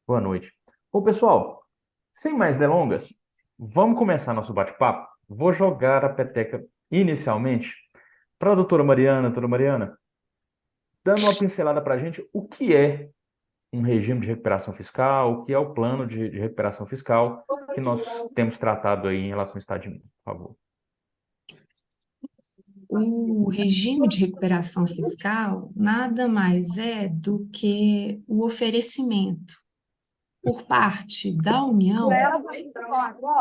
Boa noite. Bom, pessoal, sem mais delongas, vamos começar nosso bate-papo. Vou jogar a peteca inicialmente para a doutora Mariana. Doutora Mariana, dando uma pincelada para a gente, o que é um regime de recuperação fiscal, o que é o plano de recuperação fiscal que nós temos tratado aí em relação ao Estado de Minas, por favor. O regime de recuperação fiscal nada mais é do que o oferecimento por parte da União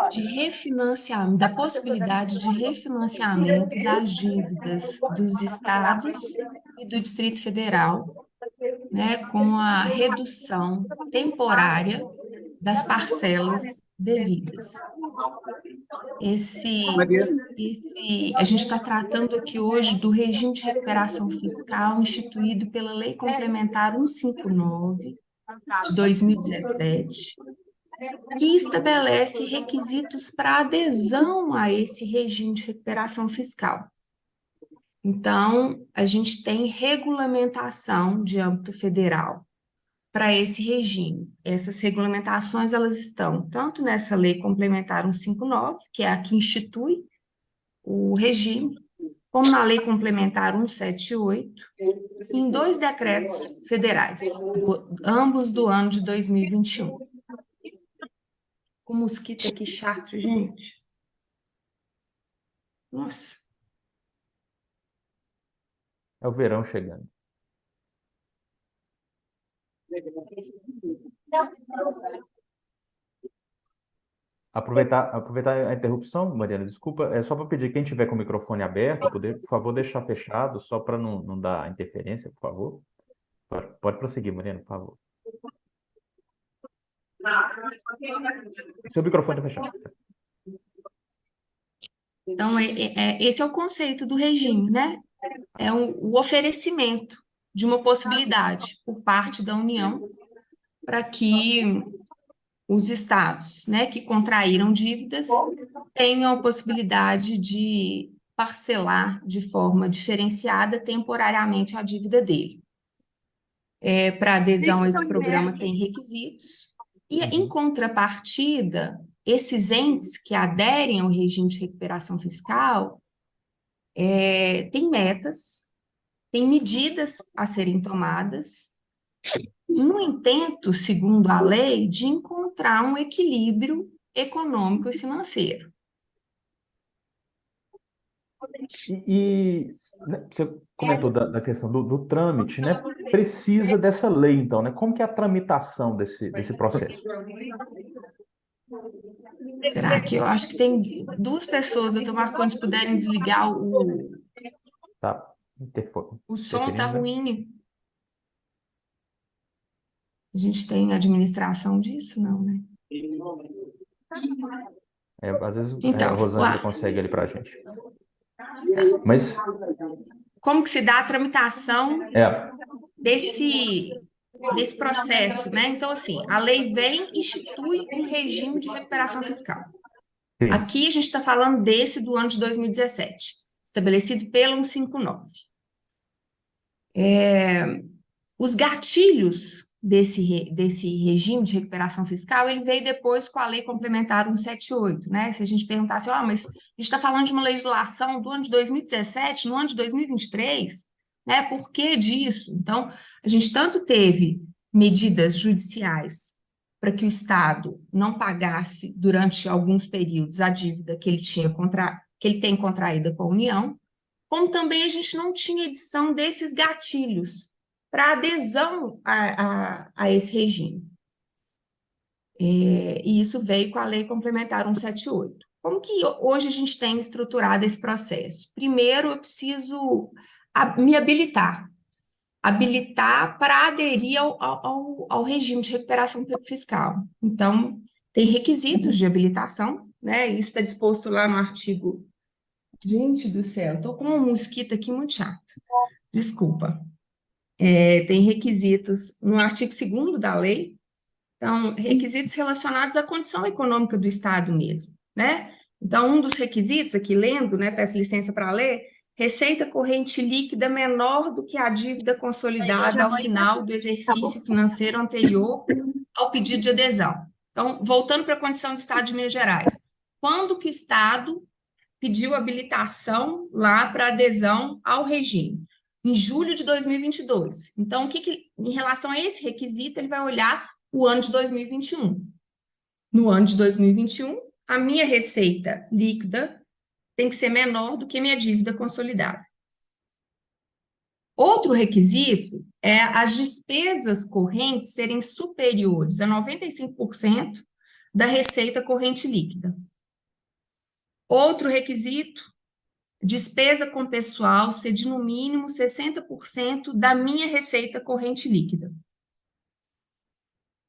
de refinanciamento, da possibilidade de refinanciamento das dívidas dos estados e do Distrito Federal, né, com a redução temporária das parcelas devidas. Esse, a gente está tratando aqui hoje do regime de recuperação fiscal instituído pela Lei Complementar 159 de 2017, que estabelece requisitos para adesão a esse regime de recuperação fiscal. Então, a gente tem regulamentação de âmbito federal para esse regime. Essas regulamentações, elas estão tanto nessa Lei Complementar 159, que é a que institui o regime, como na Lei Complementar 178, e em dois decretos federais, ambos do ano de 2021. Com mosquito aqui chato, gente. Nossa. É o verão chegando. Aproveitar a interrupção, Mariana, desculpa, é só para pedir quem tiver com o microfone aberto, poder, por favor, deixar fechado, só para não dar interferência, por favor. Pode prosseguir, Mariana, por favor. Seu microfone está fechado. Então, esse é o conceito do regime, né? É o oferecimento de uma possibilidade por parte da União para que os estados, né, que contraíram dívidas tenham a possibilidade de parcelar de forma diferenciada temporariamente a dívida dele. Para adesão a esse programa tem requisitos e, em contrapartida, esses entes que aderem ao regime de recuperação fiscal têm metas, têm medidas a serem tomadas, no intento, segundo a lei, de encontrar um equilíbrio econômico e financeiro. Né, você comentou da questão do trâmite, né? Precisa dessa lei, então, né? Como que é a tramitação desse processo? Será que eu acho que tem duas pessoas, doutor Marcondes, se puderem desligar Tá o som, tá interferindo, né? ruim. A gente tem administração disso, não, né? Às vezes a Então, Rosângela consegue ali para a gente. Mas, como que se dá a tramitação é, desse processo, né? Então, assim, a lei vem e institui um regime de recuperação fiscal. sim. Aqui a gente está falando desse do ano de 2017, estabelecido pela 159. Os gatilhos desse regime de recuperação fiscal, ele veio depois com a Lei Complementar 178, né? Se a gente perguntasse, mas a gente está falando de uma legislação do ano de 2017, no ano de 2023, né? Por que disso? Então, a gente tanto teve medidas judiciais para que o Estado não pagasse durante alguns períodos a dívida que ele que ele tem contraída com a União, como também a gente não tinha edição desses gatilhos para adesão a esse regime. E isso veio com a Lei Complementar 178. Como que hoje a gente tem estruturado esse processo? Primeiro, eu preciso me habilitar para aderir ao regime de recuperação fiscal. Então, tem requisitos de habilitação, né? Isso está disposto lá no artigo. Gente do céu, estou com um mosquito aqui muito chato. Desculpa. Tem requisitos no artigo 2º da lei, então, requisitos relacionados à condição econômica do Estado mesmo, né? Então, um dos requisitos, aqui lendo, né, peço licença para ler, receita corrente líquida menor do que a dívida consolidada ao final do exercício financeiro anterior ao pedido de adesão. Então, voltando para a condição do Estado de Minas Gerais. Quando que o Estado pediu habilitação lá para adesão ao regime? Em julho de 2022. Então, em relação a esse requisito, ele vai olhar o ano de 2021. No ano de 2021, a minha receita líquida tem que ser menor do que a minha dívida consolidada. Outro requisito é as despesas correntes serem superiores a 95% da receita corrente líquida. Outro requisito, despesa com pessoal ser de no mínimo 60% da minha receita corrente líquida.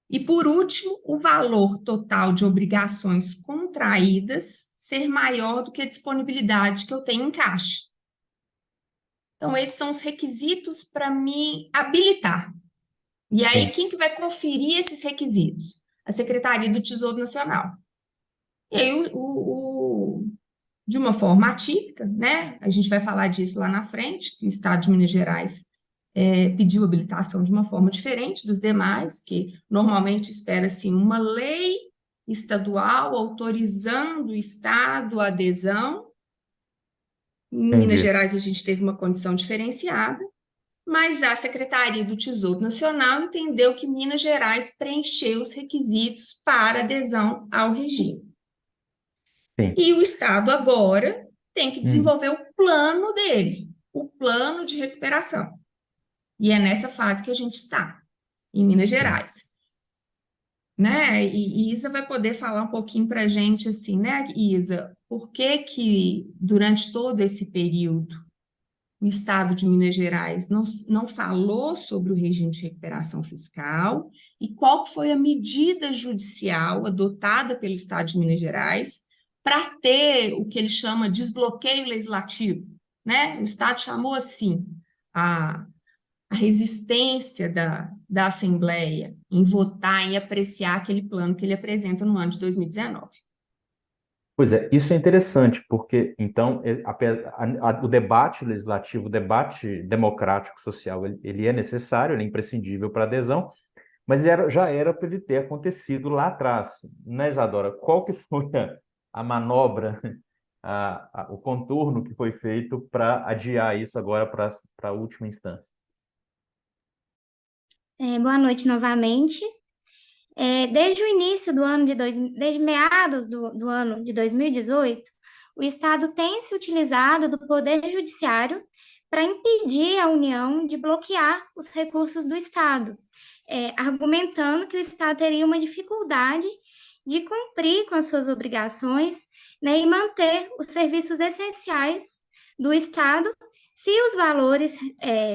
E, por último, o valor total de obrigações contraídas ser maior do que a disponibilidade que eu tenho em caixa. Então, esses são os requisitos para me habilitar. E aí, Sim. quem que vai conferir esses requisitos? A Secretaria do Tesouro Nacional. E aí, de uma forma atípica, né? A gente vai falar disso lá na frente, que o Estado de Minas Gerais pediu habilitação de uma forma diferente dos demais, que normalmente espera-se uma lei estadual autorizando o Estado a adesão. Em Minas Entendi. Gerais, a gente teve uma condição diferenciada, mas a Secretaria do Tesouro Nacional entendeu que Minas Gerais preencheu os requisitos para adesão ao regime. Sim. E o Estado agora tem que Hum. desenvolver o plano dele, o plano de recuperação. E é nessa fase que a gente está, em Minas Sim. Gerais. Né? E Isa vai poder falar um pouquinho para a gente, assim, né, Isa, por que que durante todo esse período o Estado de Minas Gerais não falou sobre o regime de recuperação fiscal e qual foi a medida judicial adotada pelo Estado de Minas Gerais para ter o que ele chama de desbloqueio legislativo, né? O Estado chamou assim a resistência da Assembleia em votar, em apreciar aquele plano que ele apresenta no ano de 2019. Pois é, isso é interessante, porque então o debate legislativo, o debate democrático social, ele é necessário, ele é imprescindível para adesão, mas já era para ele ter acontecido lá atrás, né, Isadora? Qual que foi a manobra, o contorno que foi feito para adiar isso agora para a última instância? Boa noite novamente. Desde o início do ano desde meados do ano de 2018, o Estado tem se utilizado do Poder Judiciário para impedir a União de bloquear os recursos do Estado, argumentando que o Estado teria uma dificuldade de cumprir com as suas obrigações, né, e manter os serviços essenciais do Estado se os valores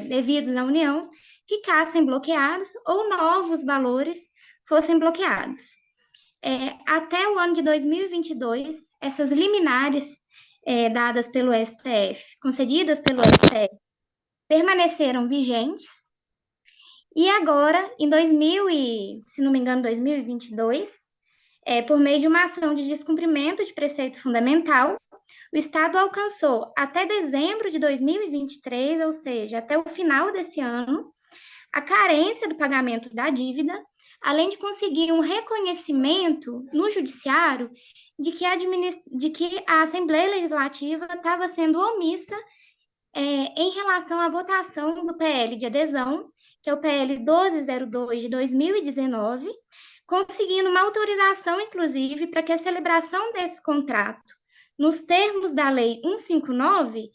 devidos à União ficassem bloqueados ou novos valores fossem bloqueados. Até o ano de 2022, essas liminares dadas pelo STF, concedidas pelo STF, permaneceram vigentes. E agora, se não me engano, 2022, por meio de uma ação de descumprimento de preceito fundamental, o Estado alcançou até dezembro de 2023, ou seja, até o final desse ano, a carência do pagamento da dívida, além de conseguir um reconhecimento no judiciário de que a Assembleia Legislativa estava sendo omissa em relação à votação do PL de adesão, que é o PL 1202 de 2019, conseguindo uma autorização, inclusive, para que a celebração desse contrato, nos termos da Lei 159,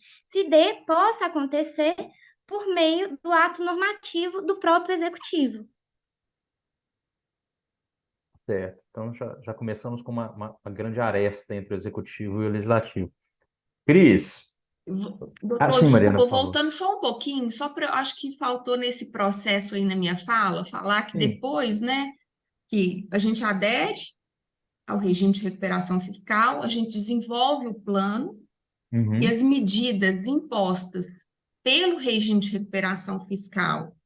possa acontecer por meio do ato normativo do próprio Executivo. Certo. Então já começamos com uma grande aresta entre o executivo e o legislativo. Cris. Doutor, Sim, Mariana, desculpa, por favor. voltando só um pouquinho, acho que faltou nesse processo aí na minha fala, falar que Sim. depois, né, que a gente adere ao regime de recuperação fiscal, a gente desenvolve o plano e as medidas impostas pelo regime de recuperação fiscal,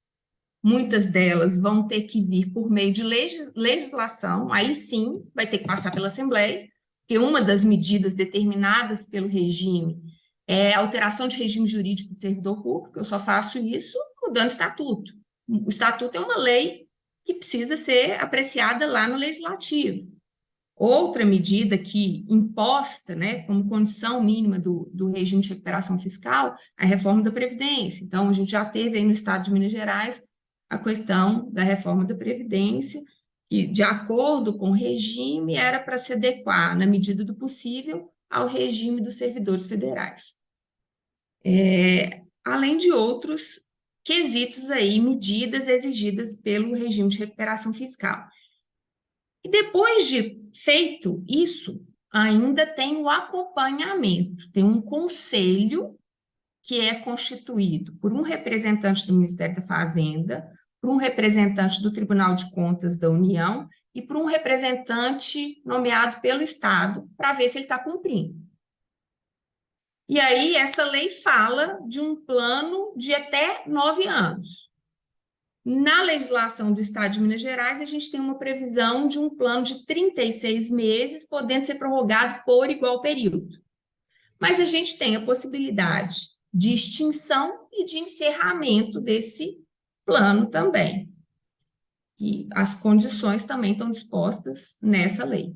muitas delas vão ter que vir por meio de legislação, aí sim vai ter que passar pela Assembleia, porque uma das medidas determinadas pelo regime é a alteração de regime jurídico de servidor público, eu só faço isso mudando estatuto. O estatuto é uma lei que precisa ser apreciada lá no Legislativo. Outra medida que imposta, né, como condição mínima do regime de recuperação fiscal, a reforma da Previdência. Então, a gente já teve aí no estado de Minas Gerais a questão da reforma da Previdência, que, de acordo com o regime, era para se adequar, na medida do possível, ao regime dos servidores federais. Além de outros quesitos aí, medidas exigidas pelo regime de recuperação fiscal. E depois de feito isso, ainda tem o acompanhamento, tem um conselho que é constituído por um representante do Ministério da Fazenda, por um representante do Tribunal de Contas da União e por um representante nomeado pelo Estado para ver se ele está cumprindo. E aí, essa lei fala de um plano de até 9 anos. Na legislação do Estado de Minas Gerais, a gente tem uma previsão de um plano de 36 meses, podendo ser prorrogado por igual período. Mas a gente tem a possibilidade de extinção e de encerramento desse plano também. E as condições também estão dispostas nessa lei.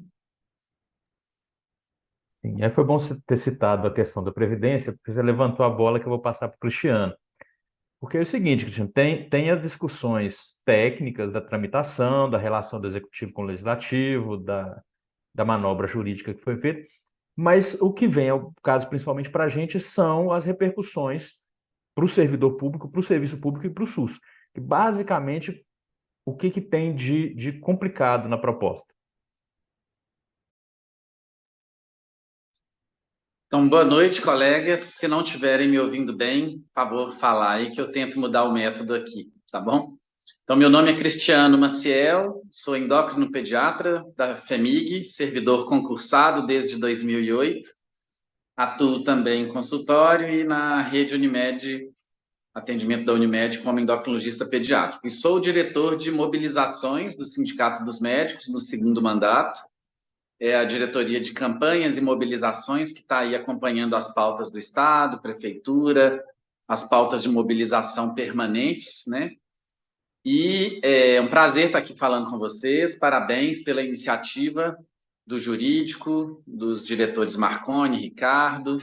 Sim, aí foi bom você ter citado a questão da Previdência, porque você levantou a bola que eu vou passar para o Cristiano. Porque é o seguinte, Cristiano, tem as discussões técnicas da tramitação, da relação do Executivo com o Legislativo, da manobra jurídica que foi feita, mas o que vem ao caso principalmente para a gente são as repercussões para o servidor público, para o serviço público e para o SUS. Que basicamente, o que tem de complicado na proposta? Então, boa noite, colegas. Se não estiverem me ouvindo bem, por favor, falar aí que eu tento mudar o método aqui, tá bom? Então, meu nome é Cristiano Maciel, sou endócrino pediatra da FEMIG, servidor concursado desde 2008. Atuo também em consultório e na rede Unimed, atendimento da Unimed como endocrinologista pediátrico. E sou o diretor de mobilizações do Sindicato dos Médicos no segundo mandato. É a diretoria de campanhas e mobilizações que está aí acompanhando as pautas do Estado, Prefeitura, as pautas de mobilização permanentes, né? E é um prazer estar aqui falando com vocês. Parabéns pela iniciativa do jurídico, dos diretores Marconi, Ricardo,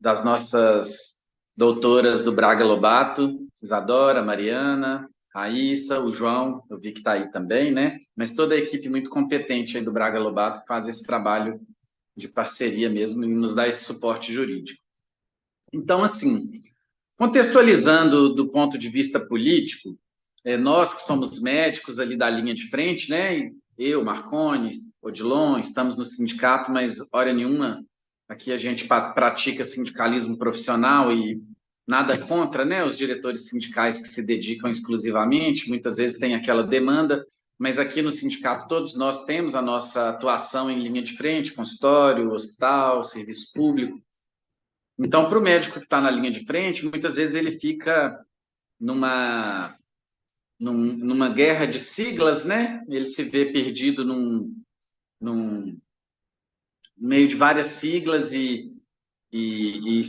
das nossas doutoras do Braga Lobato, Isadora, Mariana, Raíssa, o João, eu vi que está aí também, né? Mas toda a equipe muito competente aí do Braga Lobato que faz esse trabalho de parceria mesmo e nos dá esse suporte jurídico. Então, assim, contextualizando do ponto de vista político, nós que somos médicos ali da linha de frente, né? Eu, Marconi, Odilon, estamos no sindicato, mas hora nenhuma aqui a gente pratica sindicalismo profissional e nada contra, né, os diretores sindicais que se dedicam exclusivamente, muitas vezes tem aquela demanda, mas aqui no sindicato todos nós temos a nossa atuação em linha de frente, consultório, hospital, serviço público. Então, para o médico que está na linha de frente, muitas vezes ele fica numa guerra de siglas, né? Ele se vê perdido num meio de várias siglas e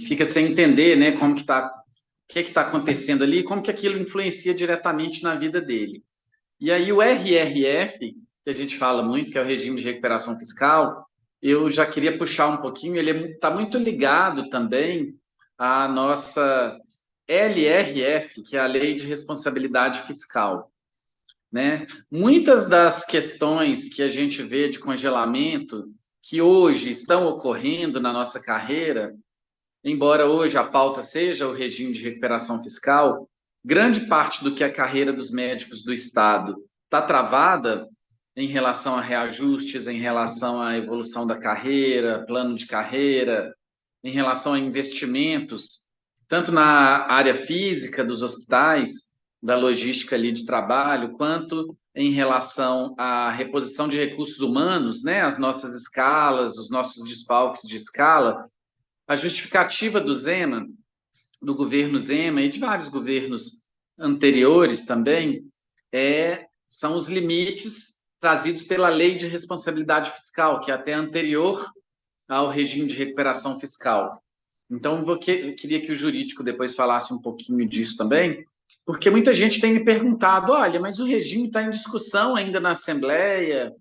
fica sem entender, né, como que tá, o que está acontecendo ali, como que aquilo influencia diretamente na vida dele. E aí o RRF, que a gente fala muito, que é o regime de recuperação fiscal, eu já queria puxar um pouquinho, ele está muito ligado também à nossa LRF, que é a Lei de Responsabilidade Fiscal, né? Muitas das questões que a gente vê de congelamento que hoje estão ocorrendo na nossa carreira, embora hoje a pauta seja o regime de recuperação fiscal, grande parte do que a carreira dos médicos do Estado está travada em relação a reajustes, em relação à evolução da carreira, plano de carreira, em relação a investimentos, tanto na área física dos hospitais, da logística ali de trabalho, quanto em relação à reposição de recursos humanos, né, as nossas escalas, os nossos desfalques de escala. A justificativa do Zema, do governo Zema e de vários governos anteriores também, são os limites trazidos pela Lei de Responsabilidade Fiscal, que é até anterior ao regime de recuperação fiscal. Então, eu queria que o jurídico depois falasse um pouquinho disso também, porque muita gente tem me perguntado, olha, mas o regime está em discussão ainda na Assembleia,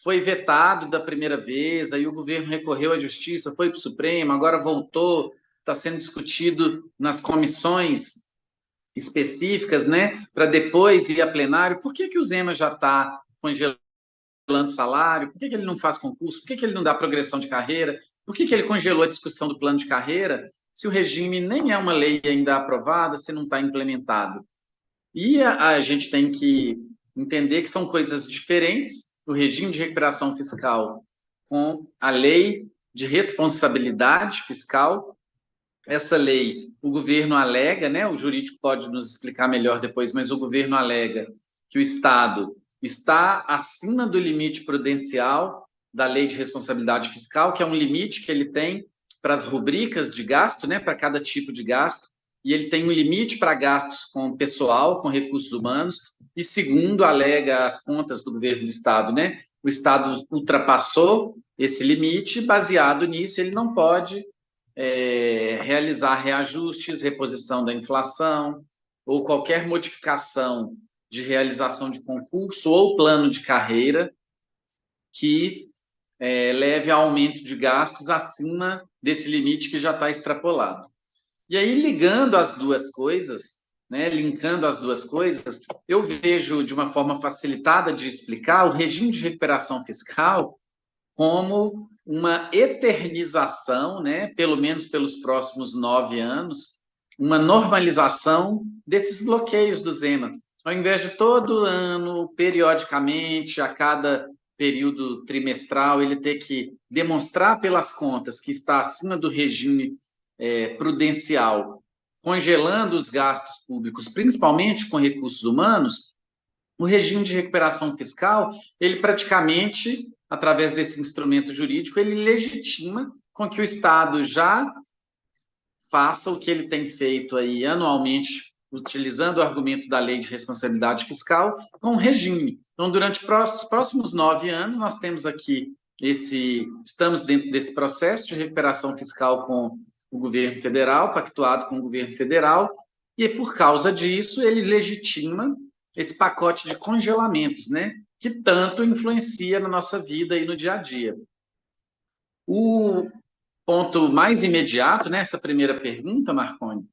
foi vetado da primeira vez, aí o governo recorreu à Justiça, foi para o Supremo, agora voltou, está sendo discutido nas comissões específicas, né, para depois ir a plenário. Por que o Zema já está congelando salário? Por que ele não faz concurso? Por que ele não dá progressão de carreira? Por que ele congelou a discussão do plano de carreira se o regime nem é uma lei ainda aprovada, se não está implementado? E a gente tem que entender que são coisas diferentes, o regime de recuperação fiscal com a lei de responsabilidade fiscal. Essa lei, o governo alega, né, o jurídico pode nos explicar melhor depois, mas o governo alega que o Estado está acima do limite prudencial da lei de responsabilidade fiscal, que é um limite que ele tem para as rubricas de gasto, né, para cada tipo de gasto, e ele tem um limite para gastos com pessoal, com recursos humanos, e segundo alega as contas do governo do Estado, né, o Estado ultrapassou esse limite, baseado nisso, ele não pode realizar reajustes, reposição da inflação, ou qualquer modificação de realização de concurso ou plano de carreira que leve a aumento de gastos acima desse limite que já está extrapolado. E aí, ligando as duas coisas, né, linkando as duas coisas, eu vejo de uma forma facilitada de explicar o regime de recuperação fiscal como uma eternização, né, pelo menos pelos próximos 9 anos, uma normalização desses bloqueios do Zema. Ao invés de todo ano, periodicamente, a cada período trimestral, ele ter que demonstrar pelas contas que está acima do regime prudencial, congelando os gastos públicos, principalmente com recursos humanos, o regime de recuperação fiscal, ele praticamente, através desse instrumento jurídico, ele legitima com que o Estado já faça o que ele tem feito aí anualmente, utilizando o argumento da lei de responsabilidade fiscal, com o regime. Então, durante os próximos 9 anos, nós temos aqui estamos dentro desse processo de recuperação fiscal com o governo federal, pactuado com o governo federal, e por causa disso, ele legitima esse pacote de congelamentos, né, que tanto influencia na nossa vida e no dia a dia. O ponto mais imediato, nessa primeira pergunta, Marconi,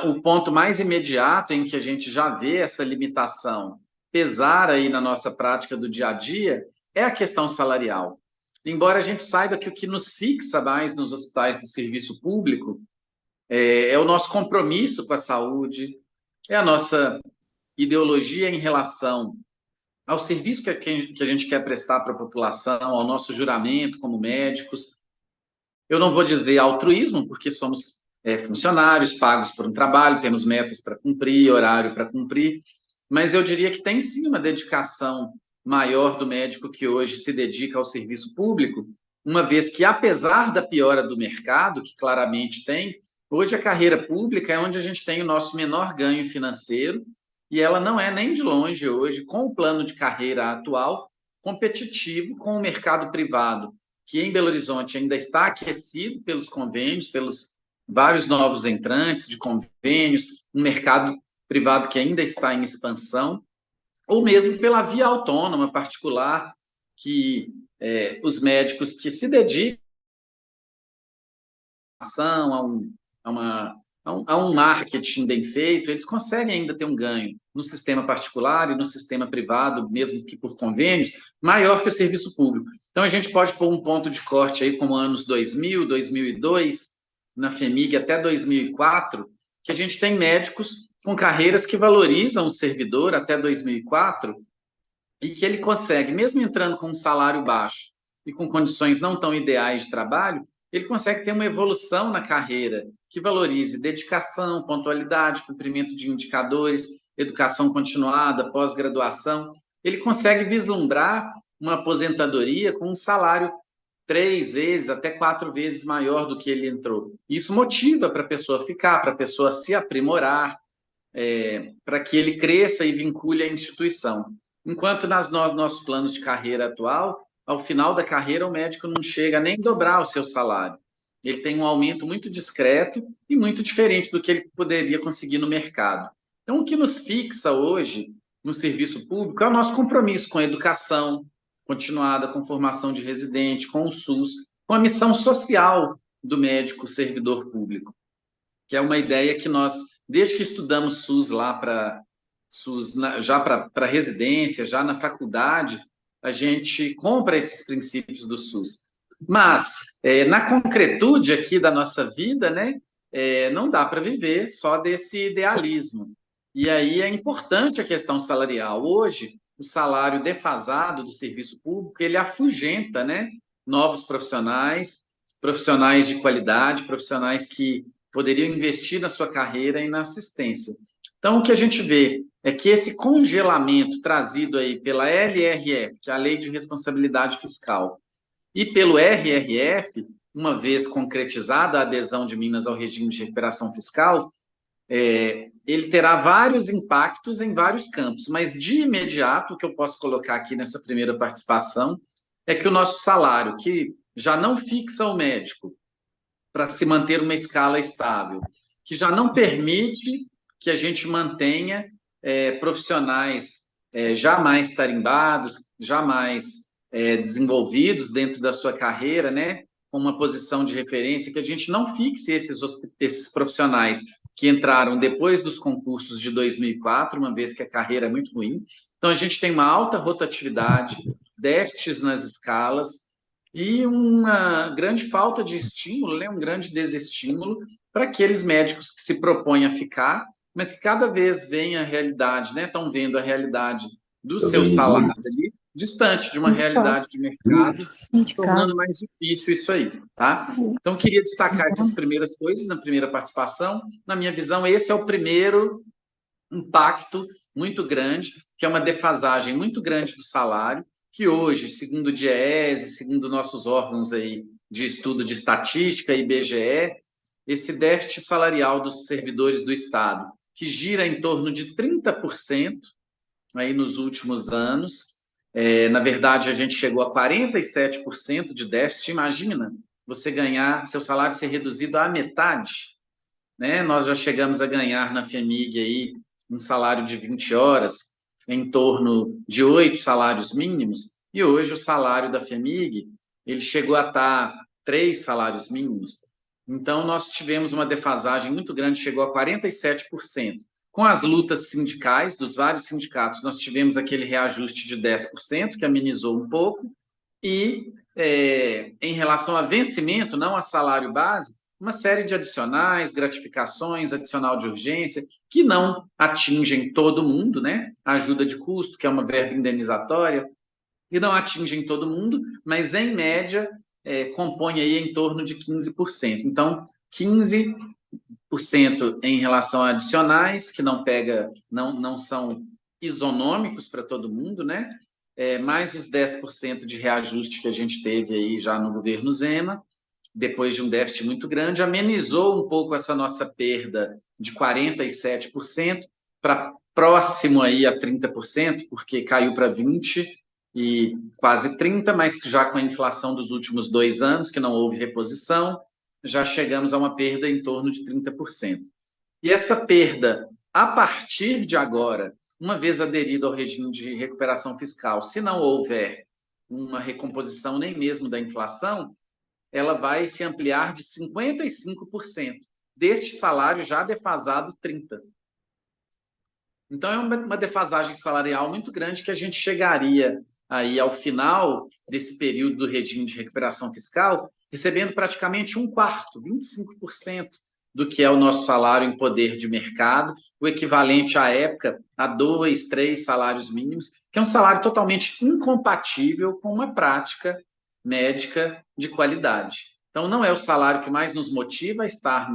o ponto mais imediato em que a gente já vê essa limitação pesar aí na nossa prática do dia a dia é a questão salarial. Embora a gente saiba que o que nos fixa mais nos hospitais do serviço público é o nosso compromisso com a saúde, é a nossa ideologia em relação ao serviço que a gente quer prestar para a população, ao nosso juramento como médicos. Eu não vou dizer altruísmo, porque somos funcionários pagos por um trabalho, temos metas para cumprir, horário para cumprir, mas eu diria que tem sim uma dedicação maior do médico que hoje se dedica ao serviço público, uma vez que, apesar da piora do mercado, que claramente tem, hoje a carreira pública é onde a gente tem o nosso menor ganho financeiro, e ela não é nem de longe hoje, com o plano de carreira atual, competitivo com o mercado privado, que em Belo Horizonte ainda está aquecido pelos convênios, pelos vários novos entrantes de convênios, um mercado privado que ainda está em expansão, ou mesmo pela via autônoma particular, que os médicos que se dedicam a um marketing bem feito, eles conseguem ainda ter um ganho no sistema particular e no sistema privado, mesmo que por convênios, maior que o serviço público. Então, a gente pode pôr um ponto de corte aí, como anos 2000, 2002, na FHEMIG até 2004, que a gente tem médicos com carreiras que valorizam o servidor até 2004 e que ele consegue, mesmo entrando com um salário baixo e com condições não tão ideais de trabalho, ele consegue ter uma evolução na carreira que valorize dedicação, pontualidade, cumprimento de indicadores, educação continuada, pós-graduação. Ele consegue vislumbrar uma aposentadoria com um salário 3 vezes, até 4 vezes maior do que ele entrou. Isso motiva para a pessoa ficar, para a pessoa se aprimorar, para que ele cresça e vincule a instituição. Enquanto nossos planos de carreira atual, ao final da carreira, o médico não chega nem a dobrar o seu salário. Ele tem um aumento muito discreto e muito diferente do que ele poderia conseguir no mercado. Então, o que nos fixa hoje no serviço público é o nosso compromisso com a educação continuada, com formação de residente, com o SUS, com a missão social do médico servidor público, que é uma ideia que nós, desde que estudamos SUS lá para SUS, já para residência, já na faculdade, a gente compra esses princípios do SUS. Mas, na concretude aqui da nossa vida, né, não dá para viver só desse idealismo. E aí é importante a questão salarial. Hoje, o salário defasado do serviço público, ele afugenta, né, novos profissionais, profissionais de qualidade, profissionais que poderiam investir na sua carreira e na assistência. Então, o que a gente vê é que esse congelamento trazido aí pela LRF, que é a Lei de Responsabilidade Fiscal, e pelo RRF, uma vez concretizada a adesão de Minas ao regime de recuperação fiscal, ele terá vários impactos em vários campos, mas de imediato, o que eu posso colocar aqui nessa primeira participação é que o nosso salário, que já não fixa o médico para se manter uma escala estável, que já não permite que a gente mantenha profissionais jamais tarimbados, jamais desenvolvidos dentro da sua carreira, né, com uma posição de referência, que a gente não fixe esses profissionais que entraram depois dos concursos de 2004, uma vez que a carreira é muito ruim. Então, a gente tem uma alta rotatividade, déficits nas escalas e uma grande falta de estímulo, né, um grande desestímulo para aqueles médicos que se propõem a ficar, mas que cada vez veem a realidade, né, estão vendo a realidade do seu salário ali, distante de uma realidade de mercado, tornando mais difícil isso aí, tá? Então, eu queria destacar essas primeiras coisas na primeira participação. Na minha visão, esse é o primeiro impacto muito grande, que é uma defasagem muito grande do salário, que hoje, segundo o DIEESE, segundo nossos órgãos aí de estudo de estatística, IBGE, esse déficit salarial dos servidores do Estado, que gira em torno de 30% aí nos últimos anos. Na verdade, a gente chegou a 47% de déficit. Imagina você ganhar, seu salário ser reduzido à metade, né? Nós já chegamos a ganhar na FEMIG aí um salário de 20 horas, em torno de 8 salários mínimos, e hoje o salário da FEMIG, ele chegou a estar 3 salários mínimos. Então, nós tivemos uma defasagem muito grande, chegou a 47%. Com as lutas sindicais, dos vários sindicatos, nós tivemos aquele reajuste de 10%, que amenizou um pouco, e em relação a vencimento, não a salário base, uma série de adicionais, gratificações, adicional de urgência, que não atingem todo mundo, né? A ajuda de custo, que é uma verba indenizatória, que não atingem todo mundo, mas, em média, compõe aí em torno de 15%. Então, 15% em relação a adicionais, que não são isonômicos para todo mundo, né? Mais os 10% de reajuste que a gente teve aí já no governo Zema, depois de um déficit muito grande, amenizou um pouco essa nossa perda de 47% para próximo aí a 30%, porque caiu para 20% e quase 30%, mas que já com a inflação dos últimos 2 anos, que não houve reposição, já chegamos a uma perda em torno de 30%. E essa perda, a partir de agora, uma vez aderido ao regime de recuperação fiscal, se não houver uma recomposição nem mesmo da inflação, ela vai se ampliar de 55%, deste salário já defasado 30%. Então, é uma defasagem salarial muito grande que a gente chegaria aí ao final desse período do regime de recuperação fiscal, recebendo praticamente 1/4, 25% do que é o nosso salário em poder de mercado, o equivalente à época a 2, 3 salários mínimos, que é um salário totalmente incompatível com uma prática médica de qualidade. Então, não é o salário que mais nos motiva a estar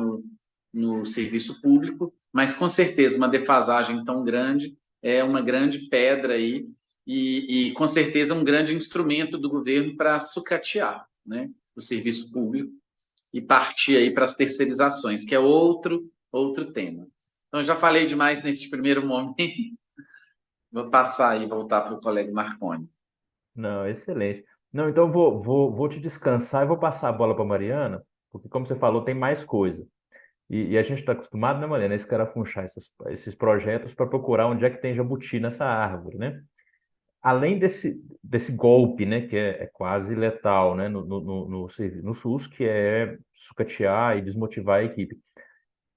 no serviço público, mas, com certeza, uma defasagem tão grande é uma grande pedra aí e com certeza, um grande instrumento do governo para sucatear, né, o serviço público e partir aí para as terceirizações, que é outro tema. Então, já falei demais neste primeiro momento. Vou passar aí, voltar para o colega Marconi. Não, excelente. Não, então vou te descansar e vou passar a bola para a Mariana, porque, como você falou, tem mais coisa. E a gente está acostumado, né, Mariana, a escarafunchar esses projetos para procurar onde é que tem jabuti nessa árvore, né? Além desse golpe, né, que é quase letal, né, no SUS, que é sucatear e desmotivar a equipe.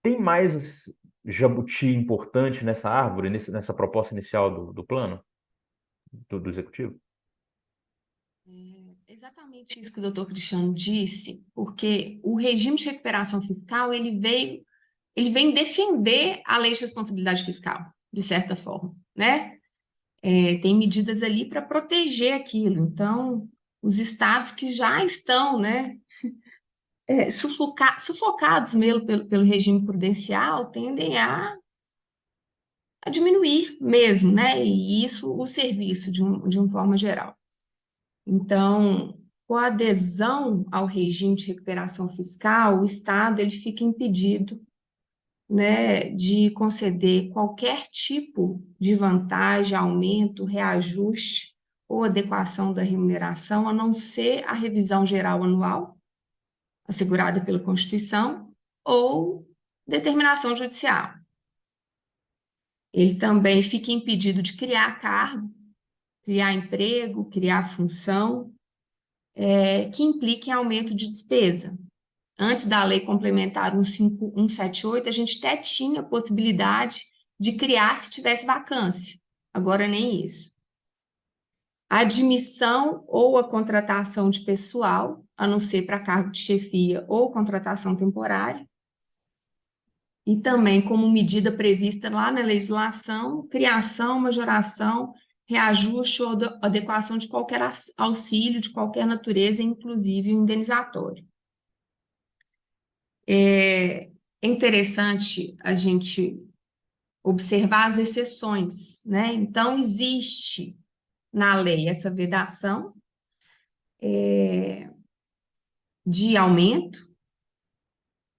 Tem mais jabuti importante nessa árvore, nessa proposta inicial do plano, do executivo? Exatamente isso que o doutor Cristiano disse, porque o regime de recuperação fiscal, ele vem defender a lei de responsabilidade fiscal, de certa forma, né? Tem medidas ali para proteger aquilo. Então, os estados que já estão, né, sufocados mesmo pelo regime prudencial tendem a diminuir mesmo, né? E isso o serviço de uma forma geral. Então, com a adesão ao regime de recuperação fiscal, o Estado ele fica impedido, né, de conceder qualquer tipo de vantagem, aumento, reajuste ou adequação da remuneração, a não ser a revisão geral anual, assegurada pela Constituição, ou determinação judicial. Ele também fica impedido de criar cargo, criar emprego, criar função, que implique em aumento de despesa. Antes da Lei Complementar 178, a gente até tinha possibilidade de criar se tivesse vacância. Agora nem isso. A admissão ou a contratação de pessoal, a não ser para cargo de chefia ou contratação temporária. E também, como medida prevista lá na legislação, criação, majoração, reajuste ou adequação de qualquer auxílio, de qualquer natureza, inclusive o indenizatório. É interessante a gente observar as exceções, né? Então, existe na lei essa vedação de aumento,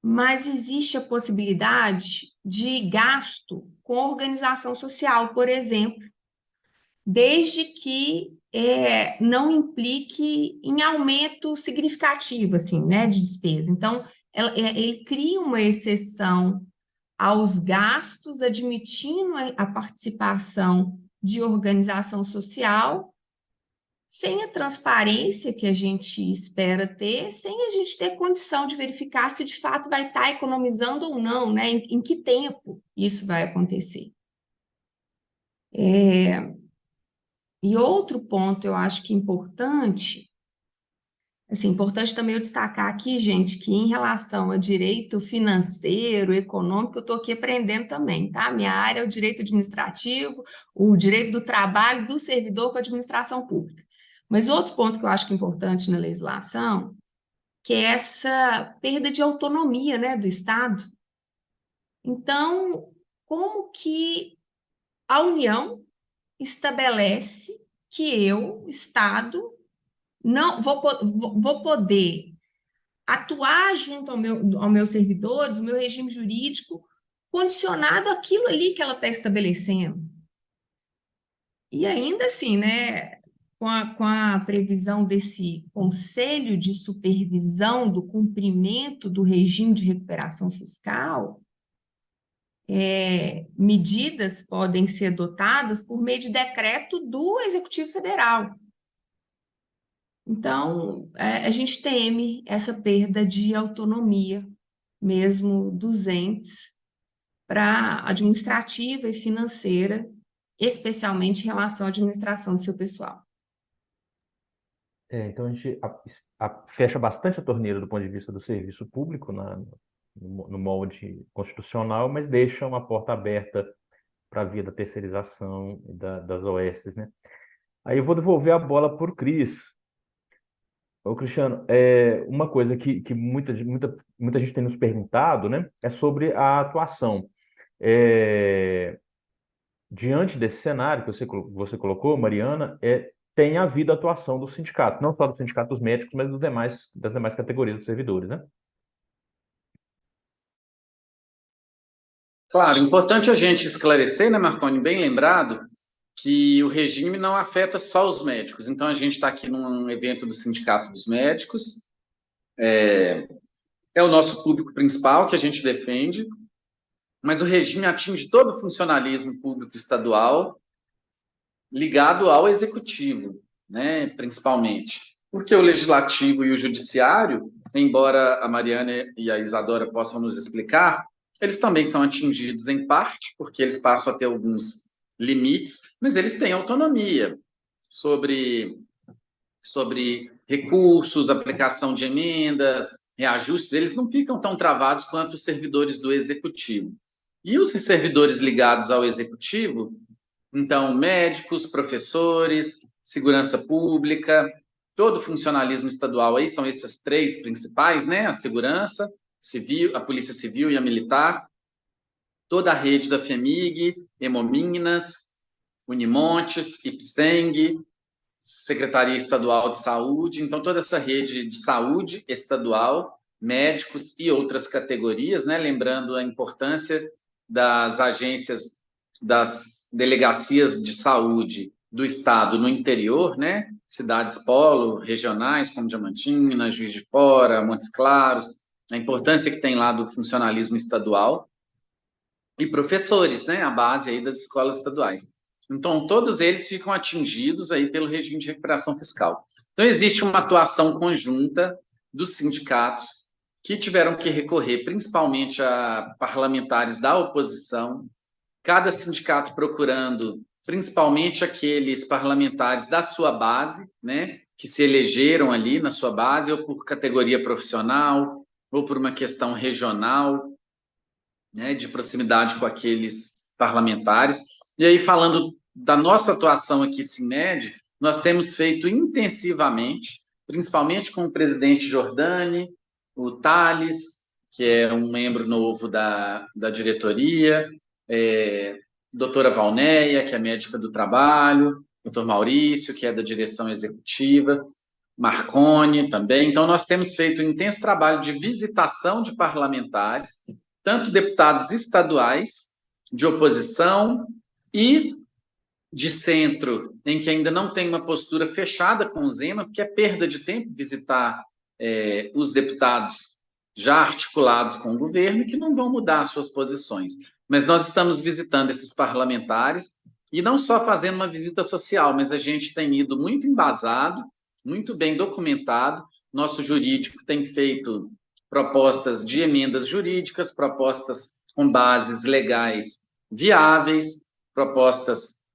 mas existe a possibilidade de gasto com organização social, por exemplo, desde que não implique em aumento significativo, assim, né, de despesa. Então, ele cria uma exceção aos gastos, admitindo a participação de organização social, sem a transparência que a gente espera ter, sem a gente ter condição de verificar se de fato vai estar economizando ou não, né? Em que tempo isso vai acontecer. E outro ponto eu acho que importante, assim, importante também eu destacar aqui, gente, que em relação a direito financeiro, econômico, eu estou aqui aprendendo também, tá? Minha área é o direito administrativo, o direito do trabalho do servidor com a administração pública. Mas outro ponto que eu acho que é importante na legislação, que é essa perda de autonomia, né, do Estado. Então, como que a União estabelece que eu, Estado, não vou poder atuar junto aos meus servidores, o meu regime jurídico, condicionado àquilo ali que ela está estabelecendo. E ainda assim, né, com a previsão desse Conselho de Supervisão do cumprimento do regime de recuperação fiscal, medidas podem ser adotadas por meio de decreto do Executivo Federal. Então, a gente teme essa perda de autonomia mesmo dos entes para administrativa e financeira, especialmente em relação à administração do seu pessoal. Então a gente fecha bastante a torneira do ponto de vista do serviço público no molde constitucional, mas deixa uma porta aberta para a via da terceirização das OS, né? Aí eu vou devolver a bola para o Cris. Ô, Cristiano, uma coisa que muita gente tem nos perguntado, né, é sobre a atuação. Diante desse cenário que você colocou, Mariana, tem havido atuação do sindicato, não só do sindicato dos médicos, mas das demais categorias dos servidores, né? Claro, importante a gente esclarecer, né, Marconi, bem lembrado, que o regime não afeta só os médicos. Então, a gente está aqui num evento do Sindicato dos Médicos. é o nosso público principal que a gente defende, mas o regime atinge todo o funcionalismo público estadual ligado ao executivo, né, principalmente. Porque o legislativo e o judiciário, embora a Mariana e a Isadora possam nos explicar, eles também são atingidos em parte, porque eles passam a ter alguns limites, mas eles têm autonomia sobre recursos, aplicação de emendas, reajustes, eles não ficam tão travados quanto os servidores do executivo. E os servidores ligados ao executivo, então, médicos, professores, segurança pública, todo o funcionalismo estadual aí são esses três principais, né? A segurança civil, a polícia civil e a militar, toda a rede da FEMIG, Hemominas, Unimontes, IPSENG, Secretaria Estadual de Saúde, então toda essa rede de saúde estadual, médicos e outras categorias, né? Lembrando a importância das agências, das delegacias de saúde do estado no interior, né? Cidades polo, regionais, como Diamantina, Juiz de Fora, Montes Claros, a importância que tem lá do funcionalismo estadual, e professores, né? A base aí das escolas estaduais. Então, todos eles ficam atingidos aí pelo regime de recuperação fiscal. Então, existe uma atuação conjunta dos sindicatos que tiveram que recorrer principalmente a parlamentares da oposição, cada sindicato procurando principalmente aqueles parlamentares da sua base, né, que se elegeram ali na sua base, ou por categoria profissional, ou por uma questão regional, né, de proximidade com aqueles parlamentares. E aí, falando da nossa atuação aqui, Sinmed, nós temos feito intensivamente, principalmente com o presidente Jordani, o Thales, que é um membro novo da diretoria, doutora Valneia, que é médica do trabalho, doutor Maurício, que é da direção executiva, Marconi também. Então, nós temos feito um intenso trabalho de visitação de parlamentares, tanto deputados estaduais, de oposição e de centro, em que ainda não tem uma postura fechada com o Zema, porque é perda de tempo visitar os deputados já articulados com o governo, que não vão mudar as suas posições. Mas nós estamos visitando esses parlamentares, e não só fazendo uma visita social, mas a gente tem ido muito embasado, muito bem documentado. Nosso jurídico tem feito propostas de emendas jurídicas, propostas com bases legais viáveis, propostas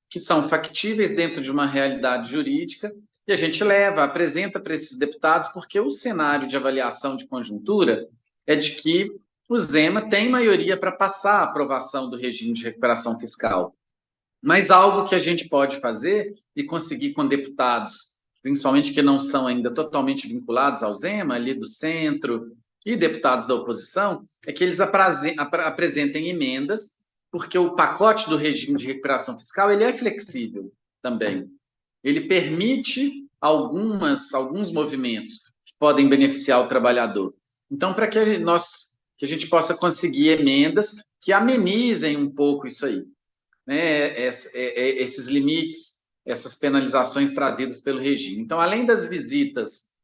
que são factíveis dentro de uma realidade jurídica, e a gente apresenta para esses deputados, porque o cenário de avaliação de conjuntura é de que o Zema tem maioria para passar a aprovação do regime de recuperação fiscal. Mas algo que a gente pode fazer e conseguir com deputados, principalmente que não são ainda totalmente vinculados ao Zema, ali do centro, e deputados da oposição, é que eles apresentem emendas, porque o pacote do regime de recuperação fiscal ele é flexível também. Ele permite alguns movimentos que podem beneficiar o trabalhador. Então, para que a gente possa conseguir emendas que amenizem um pouco isso aí, né? Esses limites, essas penalizações trazidas pelo regime. Então, além das visitas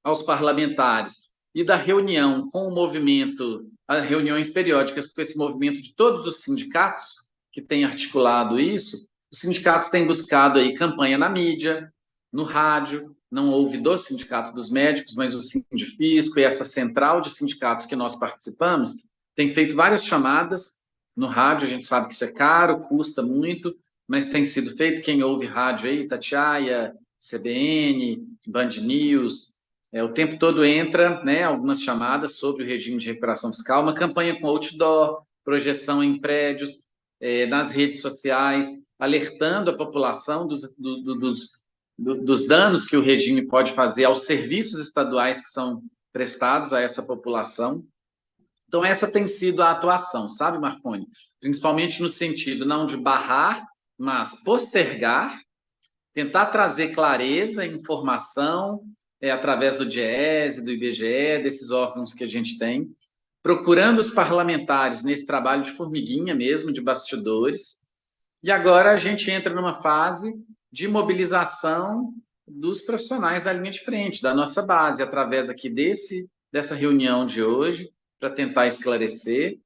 aos parlamentares e da reunião com o movimento, as reuniões periódicas com esse movimento de todos os sindicatos que têm articulado isso, os sindicatos têm buscado aí campanha na mídia, no rádio, não houve do Sindicato dos Médicos, mas o Sindifisco e essa central de sindicatos que nós participamos tem feito várias chamadas no rádio. A gente sabe que isso é caro, custa muito, mas tem sido feito. Quem ouve rádio aí, Itatiaia, CBN, Band News, o tempo todo entra, né, algumas chamadas sobre o regime de recuperação fiscal, uma campanha com outdoor, projeção em prédios, nas redes sociais, alertando a população dos danos que o regime pode fazer aos serviços estaduais que são prestados a essa população. Então, essa tem sido a atuação, sabe, Marconi? Principalmente no sentido não de barrar, mas postergar, tentar trazer clareza, informação, através do DIEESE, do IBGE, desses órgãos que a gente tem, procurando os parlamentares nesse trabalho de formiguinha mesmo, de bastidores, e agora a gente entra numa fase de mobilização dos profissionais da linha de frente, da nossa base, através aqui desse dessa reunião de hoje para tentar esclarecer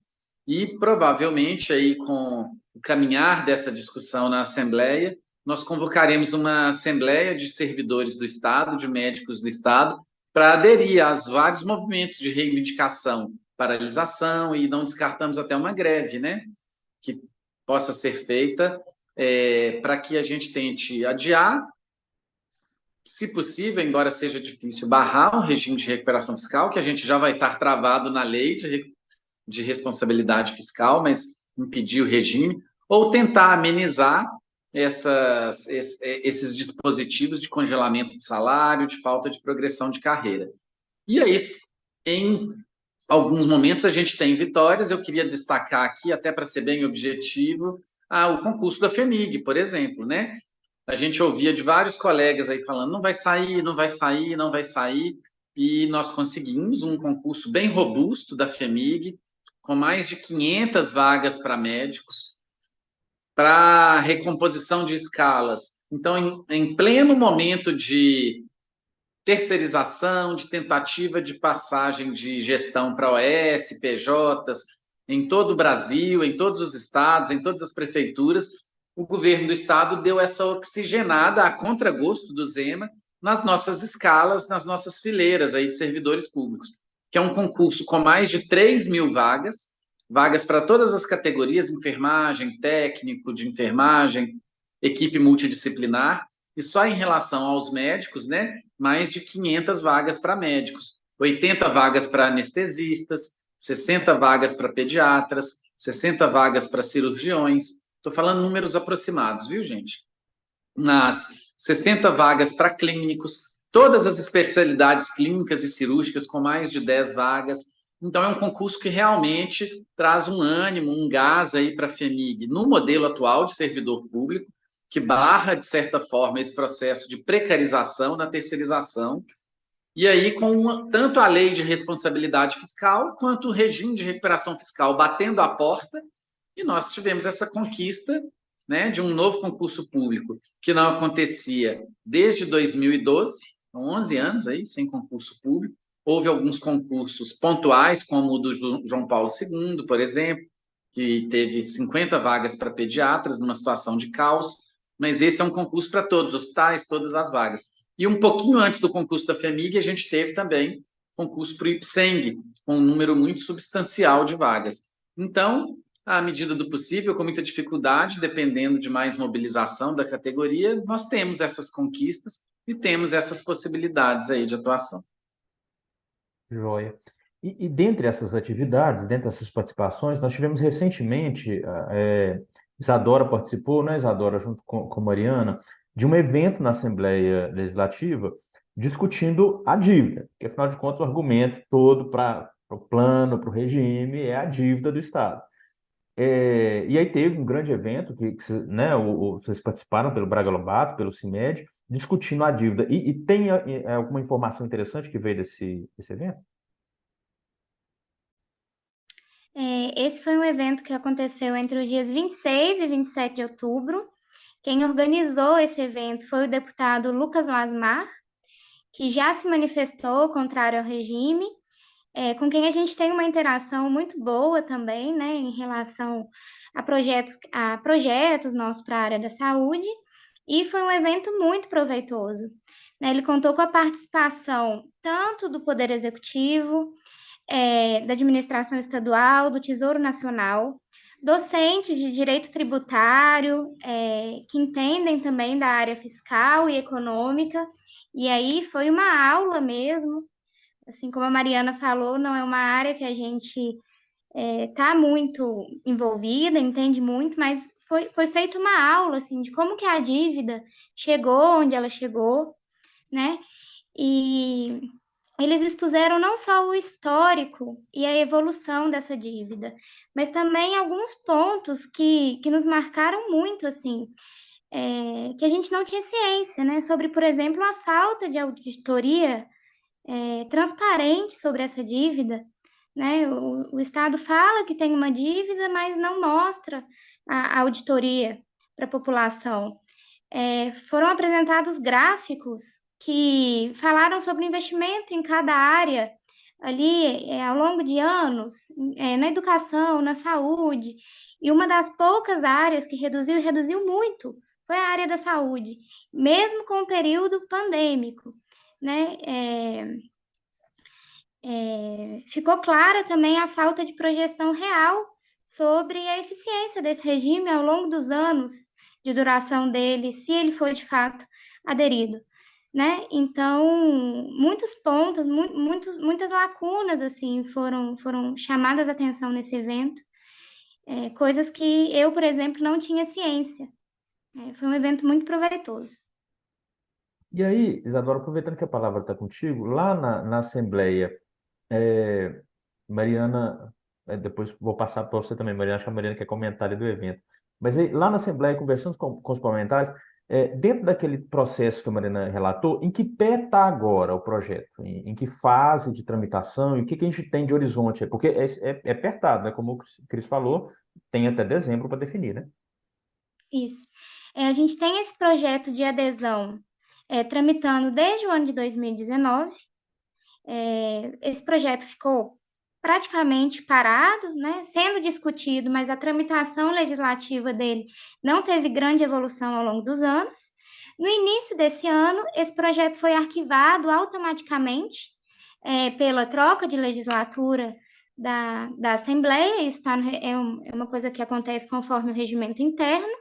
e provavelmente aí com o caminhar dessa discussão na Assembleia, nós convocaremos uma Assembleia de servidores do Estado, de médicos do Estado, para aderir aos vários movimentos de reivindicação, paralisação e não descartamos até uma greve, né, que possa ser feita para que a gente tente adiar, se possível, embora seja difícil, barrar o regime de recuperação fiscal, que a gente já vai estar travado na lei de responsabilidade fiscal, mas impedir o regime, ou tentar amenizar esses dispositivos de congelamento de salário, de falta de progressão de carreira. E é isso. Em alguns momentos a gente tem vitórias, eu queria destacar aqui, até para ser bem objetivo, o concurso da FEMIG, por exemplo, né? A gente ouvia de vários colegas aí falando, não vai sair, não vai sair, não vai sair, e nós conseguimos um concurso bem robusto da FEMIG, com mais de 500 vagas para médicos, para recomposição de escalas. Então, em pleno momento de terceirização, de tentativa de passagem de gestão para OS, PJs, em todo o Brasil, em todos os estados, em todas as prefeituras, o governo do estado deu essa oxigenada a contragosto do Zema nas nossas escalas, nas nossas fileiras aí de servidores públicos, que é um concurso com mais de 3.000 vagas, vagas para todas as categorias, enfermagem, técnico de enfermagem, equipe multidisciplinar, e só em relação aos médicos, né, mais de 500 vagas para médicos, 80 vagas para anestesistas, 60 vagas para pediatras, 60 vagas para cirurgiões. Estou falando números aproximados, viu, gente? Nas 60 vagas para clínicos, todas as especialidades clínicas e cirúrgicas com mais de 10 vagas. Então, é um concurso que realmente traz um ânimo, um gás aí para a FEMIG no modelo atual de servidor público, que barra, de certa forma, esse processo de precarização na terceirização, e aí com tanto a lei de responsabilidade fiscal, quanto o regime de recuperação fiscal batendo a porta, e nós tivemos essa conquista, né, de um novo concurso público, que não acontecia desde 2012, 11 anos aí, sem concurso público. Houve alguns concursos pontuais, como o do João Paulo II, por exemplo, que teve 50 vagas para pediatras, numa situação de caos, mas esse é um concurso para todos os hospitais, todas as vagas. E um pouquinho antes do concurso da FEMIG, a gente teve também concurso para o IPSENG, com um número muito substancial de vagas. Então, à medida do possível, com muita dificuldade, dependendo de mais mobilização da categoria, nós temos essas conquistas e temos essas possibilidades aí de atuação. Joia. E dentre essas atividades, dentre essas participações, nós tivemos recentemente, Isadora participou, né, Isadora, junto com Mariana, de um evento na Assembleia Legislativa discutindo a dívida, que afinal de contas o argumento todo para o plano, para o regime, é a dívida do Estado. E aí teve um grande evento que né, vocês participaram pelo Braga Lobato, pelo CIMED, discutindo a dívida. E tem alguma informação interessante que veio desse evento? Esse foi um evento que aconteceu entre os dias 26 e 27 de outubro. Quem organizou esse evento foi o deputado Lucas Lasmar, que já se manifestou contrário ao regime, com quem a gente tem uma interação muito boa também, né, em relação a projetos nossos para a área da saúde, e foi um evento muito proveitoso, né? Ele contou com a participação tanto do Poder Executivo, da administração estadual, do Tesouro Nacional, docentes de direito tributário, que entendem também da área fiscal e econômica, e aí foi uma aula mesmo, assim como a Mariana falou, não é uma área que a gente está muito envolvida, entende muito, mas foi feita uma aula, assim, de como que a dívida chegou onde ela chegou, né? E eles expuseram não só o histórico e a evolução dessa dívida, mas também alguns pontos que nos marcaram muito, assim, que a gente não tinha ciência, né? Sobre, por exemplo, a falta de auditoria transparente sobre essa dívida, né? O Estado fala que tem uma dívida, mas não mostra a auditoria para a população. Foram apresentados gráficos que falaram sobre o investimento em cada área, ali ao longo de anos, na educação, na saúde, e uma das poucas áreas que reduziu, e reduziu muito, foi a área da saúde, mesmo com o período pandêmico, né? Ficou clara também a falta de projeção real sobre a eficiência desse regime ao longo dos anos de duração dele, se ele foi de fato aderido, né? Então, muitos pontos, muitas lacunas assim foram chamadas a atenção nesse evento, coisas que eu, por exemplo, não tinha ciência. Foi um evento muito proveitoso. E aí, Isadora, aproveitando que a palavra está contigo, lá na Assembleia, é, Mariana, depois vou passar para você também, Mariana, acho que a Mariana quer comentar ali do evento. Mas aí, lá na Assembleia, conversando com os parlamentares, dentro daquele processo que a Mariana relatou, em que pé está agora o projeto? Em que fase de tramitação? E o que a gente tem de horizonte? Porque é apertado, né? Como o Cris falou, tem até dezembro para definir, né? Isso. A gente tem esse projeto de adesão tramitando desde o ano de 2019. Esse projeto ficou praticamente parado, né, sendo discutido, mas a tramitação legislativa dele não teve grande evolução ao longo dos anos. No início desse ano, esse projeto foi arquivado automaticamente pela troca de legislatura da Assembleia. Isso é uma coisa que acontece conforme o regimento interno.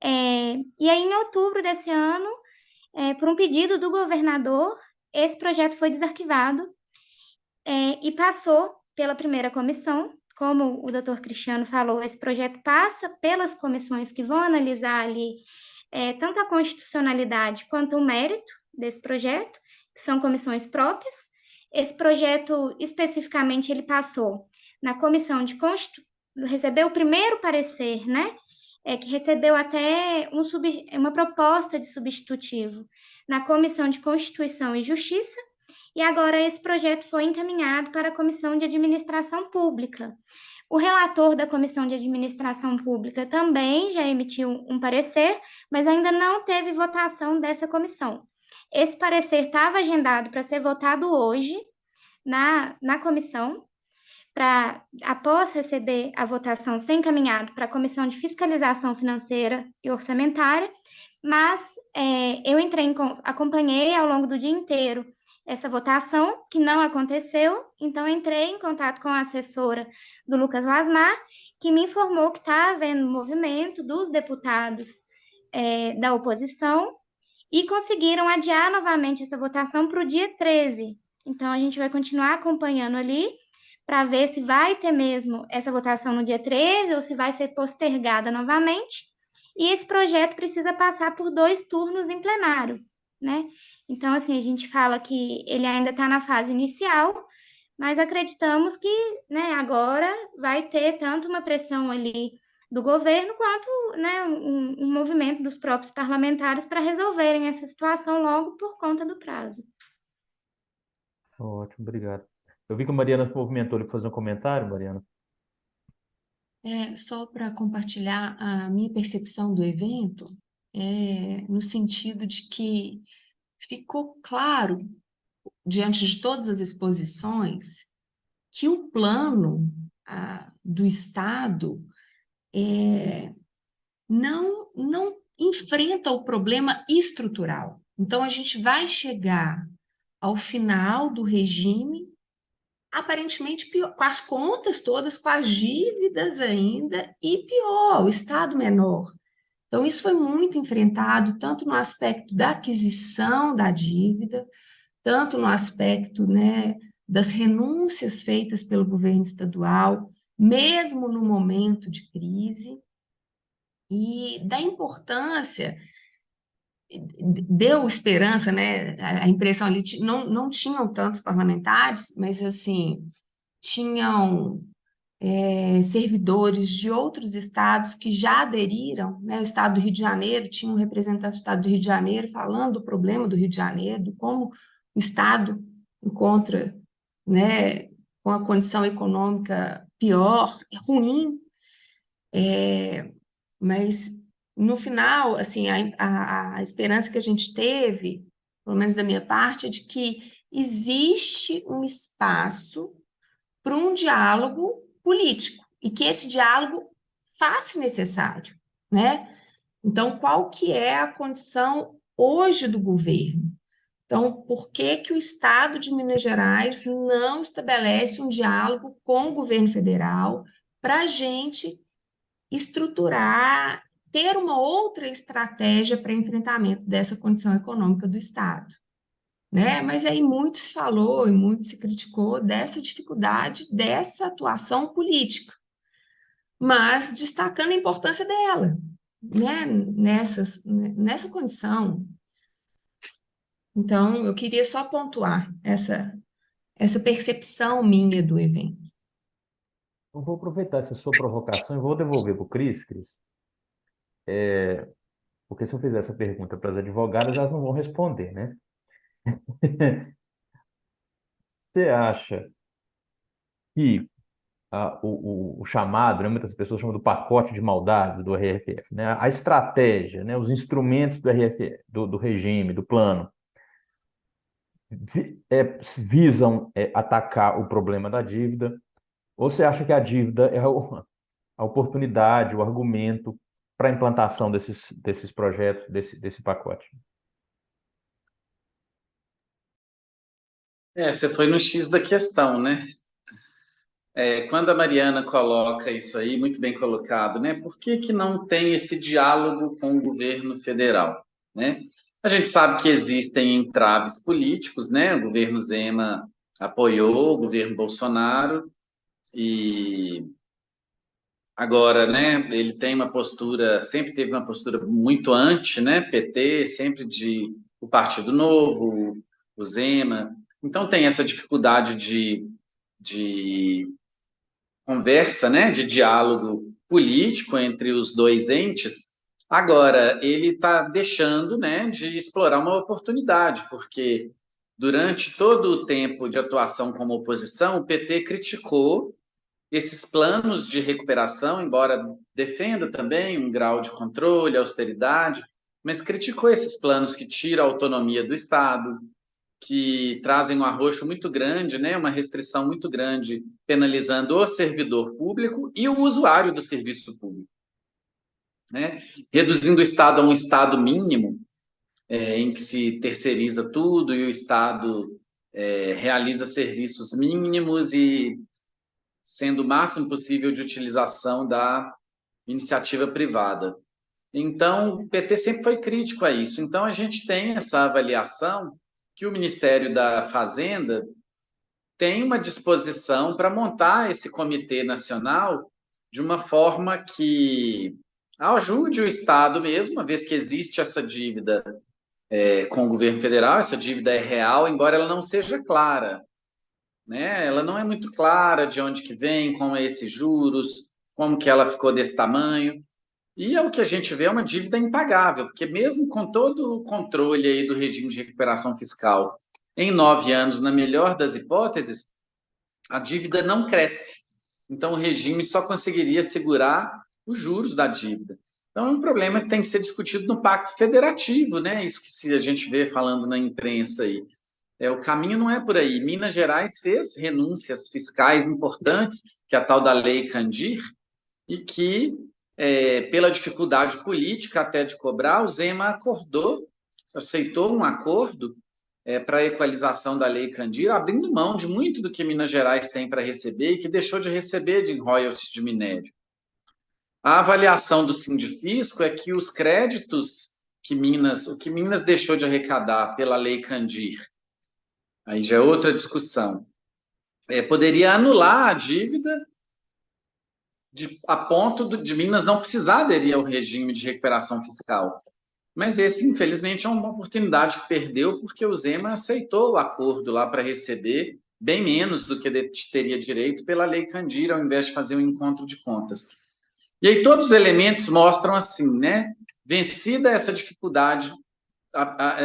E aí, em outubro desse ano, por um pedido do governador, esse projeto foi desarquivado e passou pela primeira comissão. Como o doutor Cristiano falou, esse projeto passa pelas comissões que vão analisar ali tanto a constitucionalidade quanto o mérito desse projeto, que são comissões próprias. Esse projeto, especificamente, ele passou na comissão de recebeu o primeiro parecer, né? Que recebeu até uma proposta de substitutivo na Comissão de Constituição e Justiça, e agora esse projeto foi encaminhado para a Comissão de Administração Pública. O relator da Comissão de Administração Pública também já emitiu um parecer, mas ainda não teve votação dessa comissão. Esse parecer estava agendado para ser votado hoje na comissão, após receber a votação, ser encaminhado para a Comissão de Fiscalização Financeira e Orçamentária, mas eu acompanhei ao longo do dia inteiro essa votação, que não aconteceu, então entrei em contato com a assessora do Lucas Lasmar, que me informou que está havendo movimento dos deputados da oposição e conseguiram adiar novamente essa votação para o dia 13. Então, a gente vai continuar acompanhando ali para ver se vai ter mesmo essa votação no dia 13 ou se vai ser postergada novamente. E esse projeto precisa passar por 2 turnos em plenário, né? Então, assim, a gente fala que ele ainda está na fase inicial, mas acreditamos que, né, agora vai ter tanto uma pressão ali do governo quanto, né, um movimento dos próprios parlamentares para resolverem essa situação logo por conta do prazo. Ótimo, obrigado. Eu vi que a Mariana se movimentou ali para fazer um comentário, Mariana. Só para compartilhar a minha percepção do evento, no sentido de que ficou claro, diante de todas as exposições, que o plano do Estado não enfrenta o problema estrutural. Então, a gente vai chegar ao final do regime, aparentemente pior, com as contas todas, com as dívidas ainda, e pior, o Estado menor. Então, isso foi muito enfrentado, tanto no aspecto da aquisição da dívida, tanto no aspecto, né, das renúncias feitas pelo governo estadual, mesmo no momento de crise, e da importância, deu esperança, né? A impressão ali, não tinham tantos parlamentares, mas assim, tinham servidores de outros estados que já aderiram, né? O estado do Rio de Janeiro tinha um representante do estado do Rio de Janeiro falando do problema do Rio de Janeiro, de como o estado encontra, né, com a condição econômica pior, ruim, mas no final, assim, a esperança que a gente teve, pelo menos da minha parte, é de que existe um espaço para um diálogo político e que esse diálogo faça necessário, né? Então, qual que é a condição hoje do governo? Então, por que que o Estado de Minas Gerais não estabelece um diálogo com o governo federal para a gente estruturar, ter uma outra estratégia para enfrentamento dessa condição econômica do Estado? Né? Mas aí muito se falou e muito se criticou dessa dificuldade dessa atuação política, mas destacando a importância dela, né? Nessa condição. Então, eu queria só pontuar essa percepção minha do evento. Eu vou aproveitar essa sua provocação e vou devolver para o Cris, porque se eu fizer essa pergunta para as advogadas, elas não vão responder, né? Você acha que o chamado, né, muitas pessoas chamam do pacote de maldades do RFF, né, a estratégia, né, os instrumentos do RFF, do regime, do plano, visam atacar o problema da dívida? Ou você acha que a dívida é a oportunidade, o argumento para a implantação desses projetos, desse pacote? Você foi no X da questão, né? Quando a Mariana coloca isso aí, muito bem colocado, né? Por que que não tem esse diálogo com o governo federal, né? A gente sabe que existem entraves políticos, né? O governo Zema apoiou o governo Bolsonaro e agora, né? Ele tem uma postura, sempre teve uma postura muito anti, né? PT, sempre o Partido Novo, o Zema. Então tem essa dificuldade de conversa, né, de diálogo político entre os dois entes. Agora, ele está deixando, né, de explorar uma oportunidade, porque durante todo o tempo de atuação como oposição, o PT criticou esses planos de recuperação, embora defenda também um grau de controle, austeridade, mas criticou esses planos que tiram a autonomia do Estado, que trazem um arroxo muito grande, né, uma restrição muito grande, penalizando o servidor público e o usuário do serviço público, né, reduzindo o Estado a um Estado mínimo, em que se terceiriza tudo e o Estado realiza serviços mínimos e sendo o máximo possível de utilização da iniciativa privada. Então, o PT sempre foi crítico a isso. Então, a gente tem essa avaliação que o Ministério da Fazenda tem uma disposição para montar esse comitê nacional de uma forma que ajude o Estado mesmo, uma vez que existe essa dívida com o governo federal, essa dívida é real, embora ela não seja clara, né? Ela não é muito clara de onde que vem, como é esses juros, como que ela ficou desse tamanho. E é o que a gente vê, é uma dívida impagável, porque mesmo com todo o controle aí do regime de recuperação fiscal, em 9 anos, na melhor das hipóteses, a dívida não cresce. Então, o regime só conseguiria segurar os juros da dívida. Então, é um problema que tem que ser discutido no Pacto Federativo, né? Isso que a gente vê falando na imprensa aí. O caminho não é por aí. Minas Gerais fez renúncias fiscais importantes, que é a tal da Lei Candir, e que, pela dificuldade política até de cobrar, o Zema aceitou um acordo para a equalização da Lei Candir, abrindo mão de muito do que Minas Gerais tem para receber e que deixou de receber de royalties de minério. A avaliação do Sindifisco é que os créditos o que Minas deixou de arrecadar pela Lei Candir, aí já é outra discussão, poderia anular a dívida a ponto de Minas não precisar aderir ao regime de recuperação fiscal. Mas esse, infelizmente, é uma oportunidade que perdeu porque o Zema aceitou o acordo lá para receber bem menos do que teria direito pela Lei Candir, ao invés de fazer um encontro de contas. E aí todos os elementos mostram assim, né? Vencida essa dificuldade,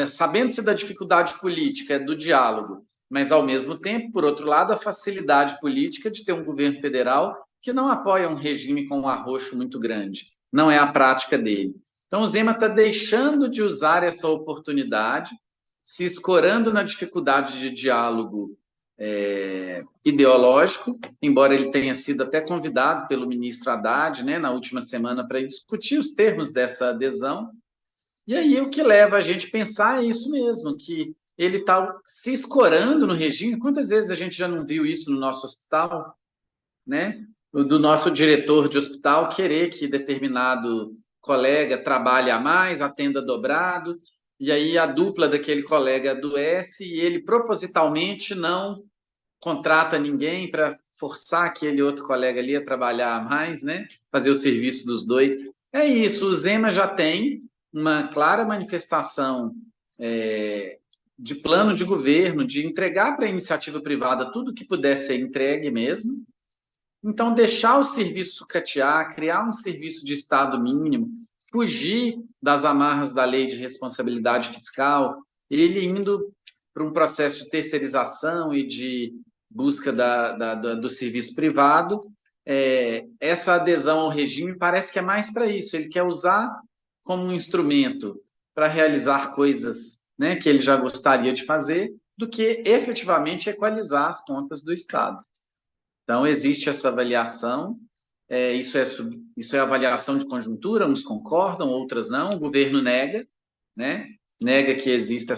sabendo-se da dificuldade política, do diálogo, mas, ao mesmo tempo, por outro lado, a facilidade política de ter um governo federal que não apoia um regime com um arroxo muito grande. Não é a prática dele. Então, o Zema está deixando de usar essa oportunidade, se escorando na dificuldade de diálogo ideológico, embora ele tenha sido até convidado pelo ministro Haddad, né, na última semana para discutir os termos dessa adesão. E aí o que leva a gente a pensar é isso mesmo, que ele está se escorando no regime. Quantas vezes a gente já não viu isso no nosso hospital, né? Do nosso diretor de hospital querer que determinado colega trabalhe a mais, atenda dobrado, e aí a dupla daquele colega adoece e ele propositalmente não contrata ninguém para forçar aquele outro colega ali a trabalhar a mais, né? Fazer o serviço dos dois. É isso, o Zema já tem uma clara manifestação de plano de governo, de entregar para a iniciativa privada tudo que puder ser entregue mesmo. Então, deixar o serviço sucatear, criar um serviço de Estado mínimo, fugir das amarras da lei de responsabilidade fiscal, ele indo para um processo de terceirização e de busca do serviço privado, essa adesão ao regime parece que é mais para isso. Ele quer usar como um instrumento para realizar coisas, né, que ele já gostaria de fazer, do que efetivamente equalizar as contas do Estado. Então, existe essa avaliação, isso é avaliação de conjuntura, uns concordam, outras não, o governo nega, né? Nega que exista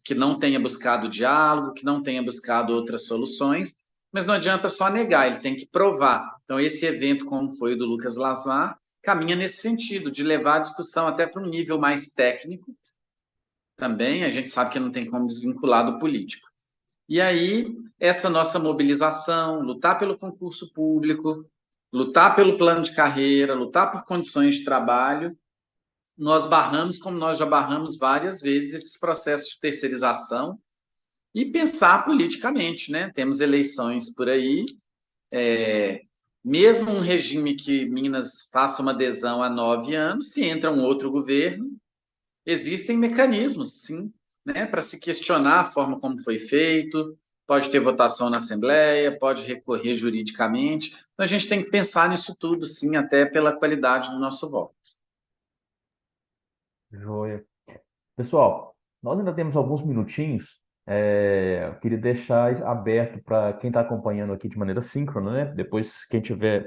que não tenha buscado diálogo, que não tenha buscado outras soluções, mas não adianta só negar, ele tem que provar. Então, esse evento, como foi o do Lucas Lasmar, caminha nesse sentido, de levar a discussão até para um nível mais técnico, também, a gente sabe que não tem como desvincular do político. E aí, essa nossa mobilização, lutar pelo concurso público, lutar pelo plano de carreira, lutar por condições de trabalho, nós barramos, como nós já barramos várias vezes, esses processos de terceirização e pensar politicamente, né? Temos eleições por aí, mesmo um regime que Minas faça uma adesão há 9 anos, se entra um outro governo, existem mecanismos, sim, né, para se questionar a forma como foi feito, pode ter votação na Assembleia, pode recorrer juridicamente. Então, a gente tem que pensar nisso tudo, sim, até pela qualidade do nosso voto. Joia. Pessoal, nós ainda temos alguns minutinhos. Eu queria deixar aberto para quem está acompanhando aqui de maneira síncrona, né? Depois, quem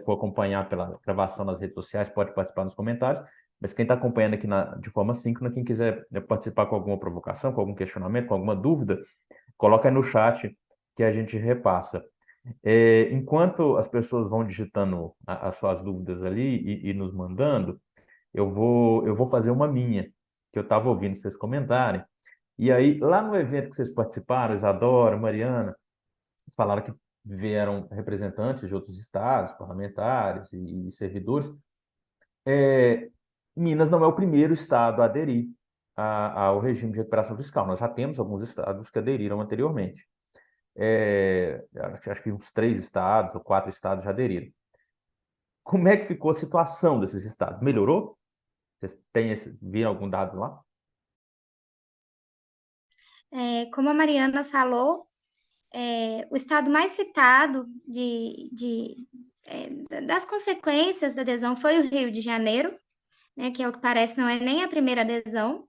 for acompanhar pela gravação nas redes sociais, pode participar nos comentários. Mas quem está acompanhando aqui de forma síncrona, quem quiser participar com alguma provocação, com algum questionamento, com alguma dúvida, coloca aí no chat que a gente repassa. Enquanto as pessoas vão digitando as suas dúvidas ali e nos mandando, eu vou fazer uma minha, que eu estava ouvindo vocês comentarem. E aí, lá no evento que vocês participaram, Isadora, Mariana, eles falaram que vieram representantes de outros estados, parlamentares e servidores. Minas não é o primeiro estado a aderir ao regime de recuperação fiscal. Nós já temos alguns estados que aderiram anteriormente. Acho que uns 3 estados ou 4 estados já aderiram. Como é que ficou a situação desses estados? Melhorou? Vocês viram algum dado lá? Como a Mariana falou, o estado mais citado das consequências da adesão foi o Rio de Janeiro, né, que é o que parece não é nem a primeira adesão.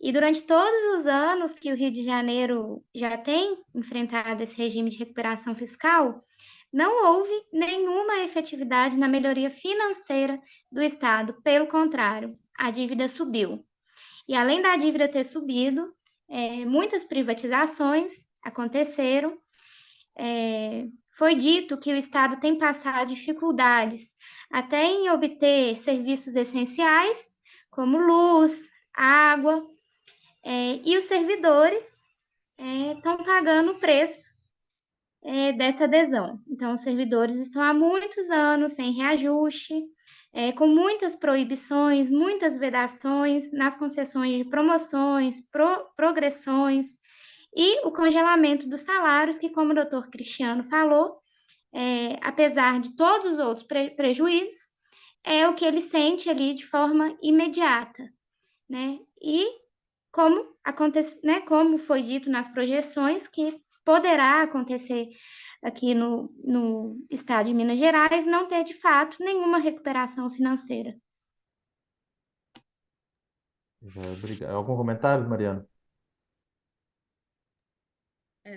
E durante todos os anos que o Rio de Janeiro já tem enfrentado esse regime de recuperação fiscal, não houve nenhuma efetividade na melhoria financeira do Estado. Pelo contrário, a dívida subiu. E além da dívida ter subido, muitas privatizações aconteceram. Foi dito que o Estado tem passado dificuldades até em obter serviços essenciais, como luz, água, e os servidores estão pagando o preço dessa adesão. Então, os servidores estão há muitos anos sem reajuste, com muitas proibições, muitas vedações nas concessões de promoções, progressões e o congelamento dos salários, que, como o doutor Cristiano falou, apesar de todos os outros prejuízos, é o que ele sente ali de forma imediata, né? E como foi dito nas projeções, que poderá acontecer aqui no estado de Minas Gerais, não ter de fato nenhuma recuperação financeira. Obrigado. Algum comentário, Mariana?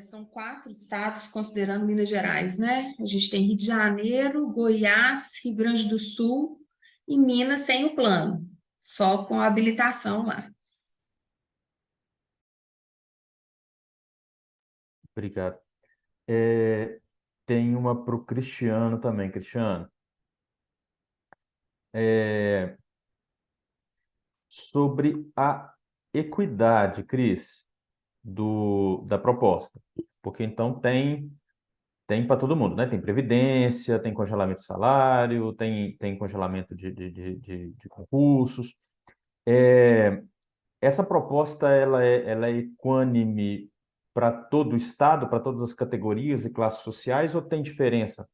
São 4 estados, considerando Minas Gerais, né? A gente tem Rio de Janeiro, Goiás, Rio Grande do Sul e Minas sem o plano, só com a habilitação lá. Obrigado. Tem uma para o Cristiano também, Cristiano. Sobre a equidade, Cris, da proposta. Porque então tem para todo mundo, né? Tem previdência, tem congelamento de salário, tem congelamento de concursos. Essa proposta ela é equânime para todo o Estado, para todas as categorias e classes sociais, ou tem diferença?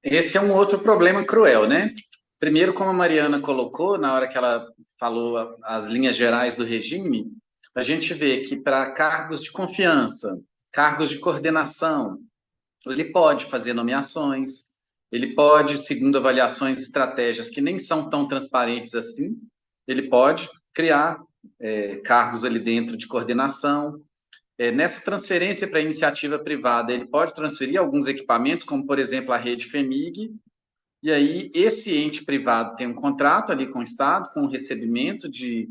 Esse é um outro problema cruel, né? Primeiro, como a Mariana colocou, na hora que ela falou as linhas gerais do regime, a gente vê que para cargos de confiança, cargos de coordenação, ele pode fazer nomeações, ele pode, segundo avaliações e estratégias que nem são tão transparentes assim, ele pode criar cargos ali dentro de coordenação. Nessa transferência para a iniciativa privada, ele pode transferir alguns equipamentos, como, por exemplo, a rede FEMIG, e aí esse ente privado tem um contrato ali com o Estado, com o recebimento de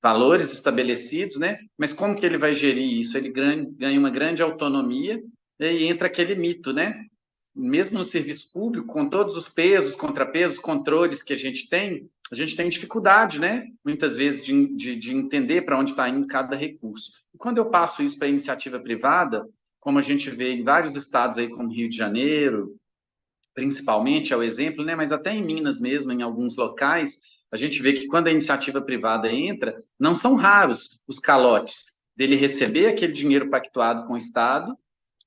valores estabelecidos, né? Mas como que ele vai gerir isso? Ele ganha uma grande autonomia, e aí entra aquele mito, né? Mesmo no serviço público, com todos os pesos, contrapesos, controles que a gente tem dificuldade, né? Muitas vezes de entender para onde está indo cada recurso. E quando eu passo isso para a iniciativa privada, como a gente vê em vários estados aí, como Rio de Janeiro, principalmente é o exemplo, né? Mas até em Minas mesmo, em alguns locais, a gente vê que quando a iniciativa privada entra, não são raros os calotes dele receber aquele dinheiro pactuado com o Estado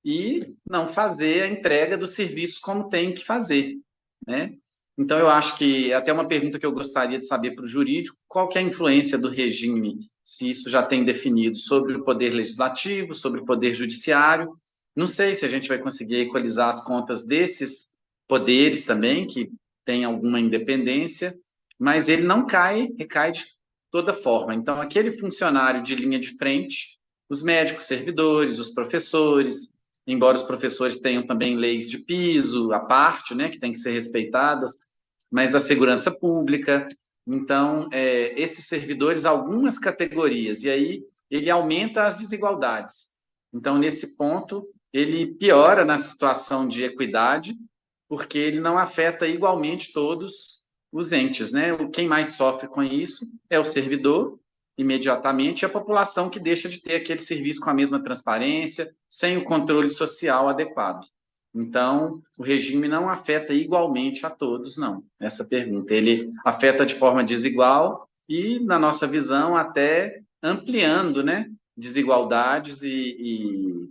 e não fazer a entrega dos serviços como tem que fazer, né? Então, eu acho que até uma pergunta que eu gostaria de saber para o jurídico, qual que é a influência do regime, se isso já tem definido, sobre o poder legislativo, sobre o poder judiciário. Não sei se a gente vai conseguir equalizar as contas desses poderes também, que têm alguma independência, mas ele não recai de toda forma. Então, aquele funcionário de linha de frente, os médicos servidores, os professores, embora os professores tenham também leis de piso à parte, né, que têm que ser respeitadas, mas a segurança pública. Então, esses servidores, algumas categorias, e aí ele aumenta as desigualdades. Então, nesse ponto, ele piora na situação de equidade, porque ele não afeta igualmente todos os entes, né? Quem mais sofre com isso é o servidor, imediatamente, e a população que deixa de ter aquele serviço com a mesma transparência, sem o controle social adequado. Então, o regime não afeta igualmente a todos, não. Essa pergunta, ele afeta de forma desigual e, na nossa visão, até ampliando, né, desigualdades e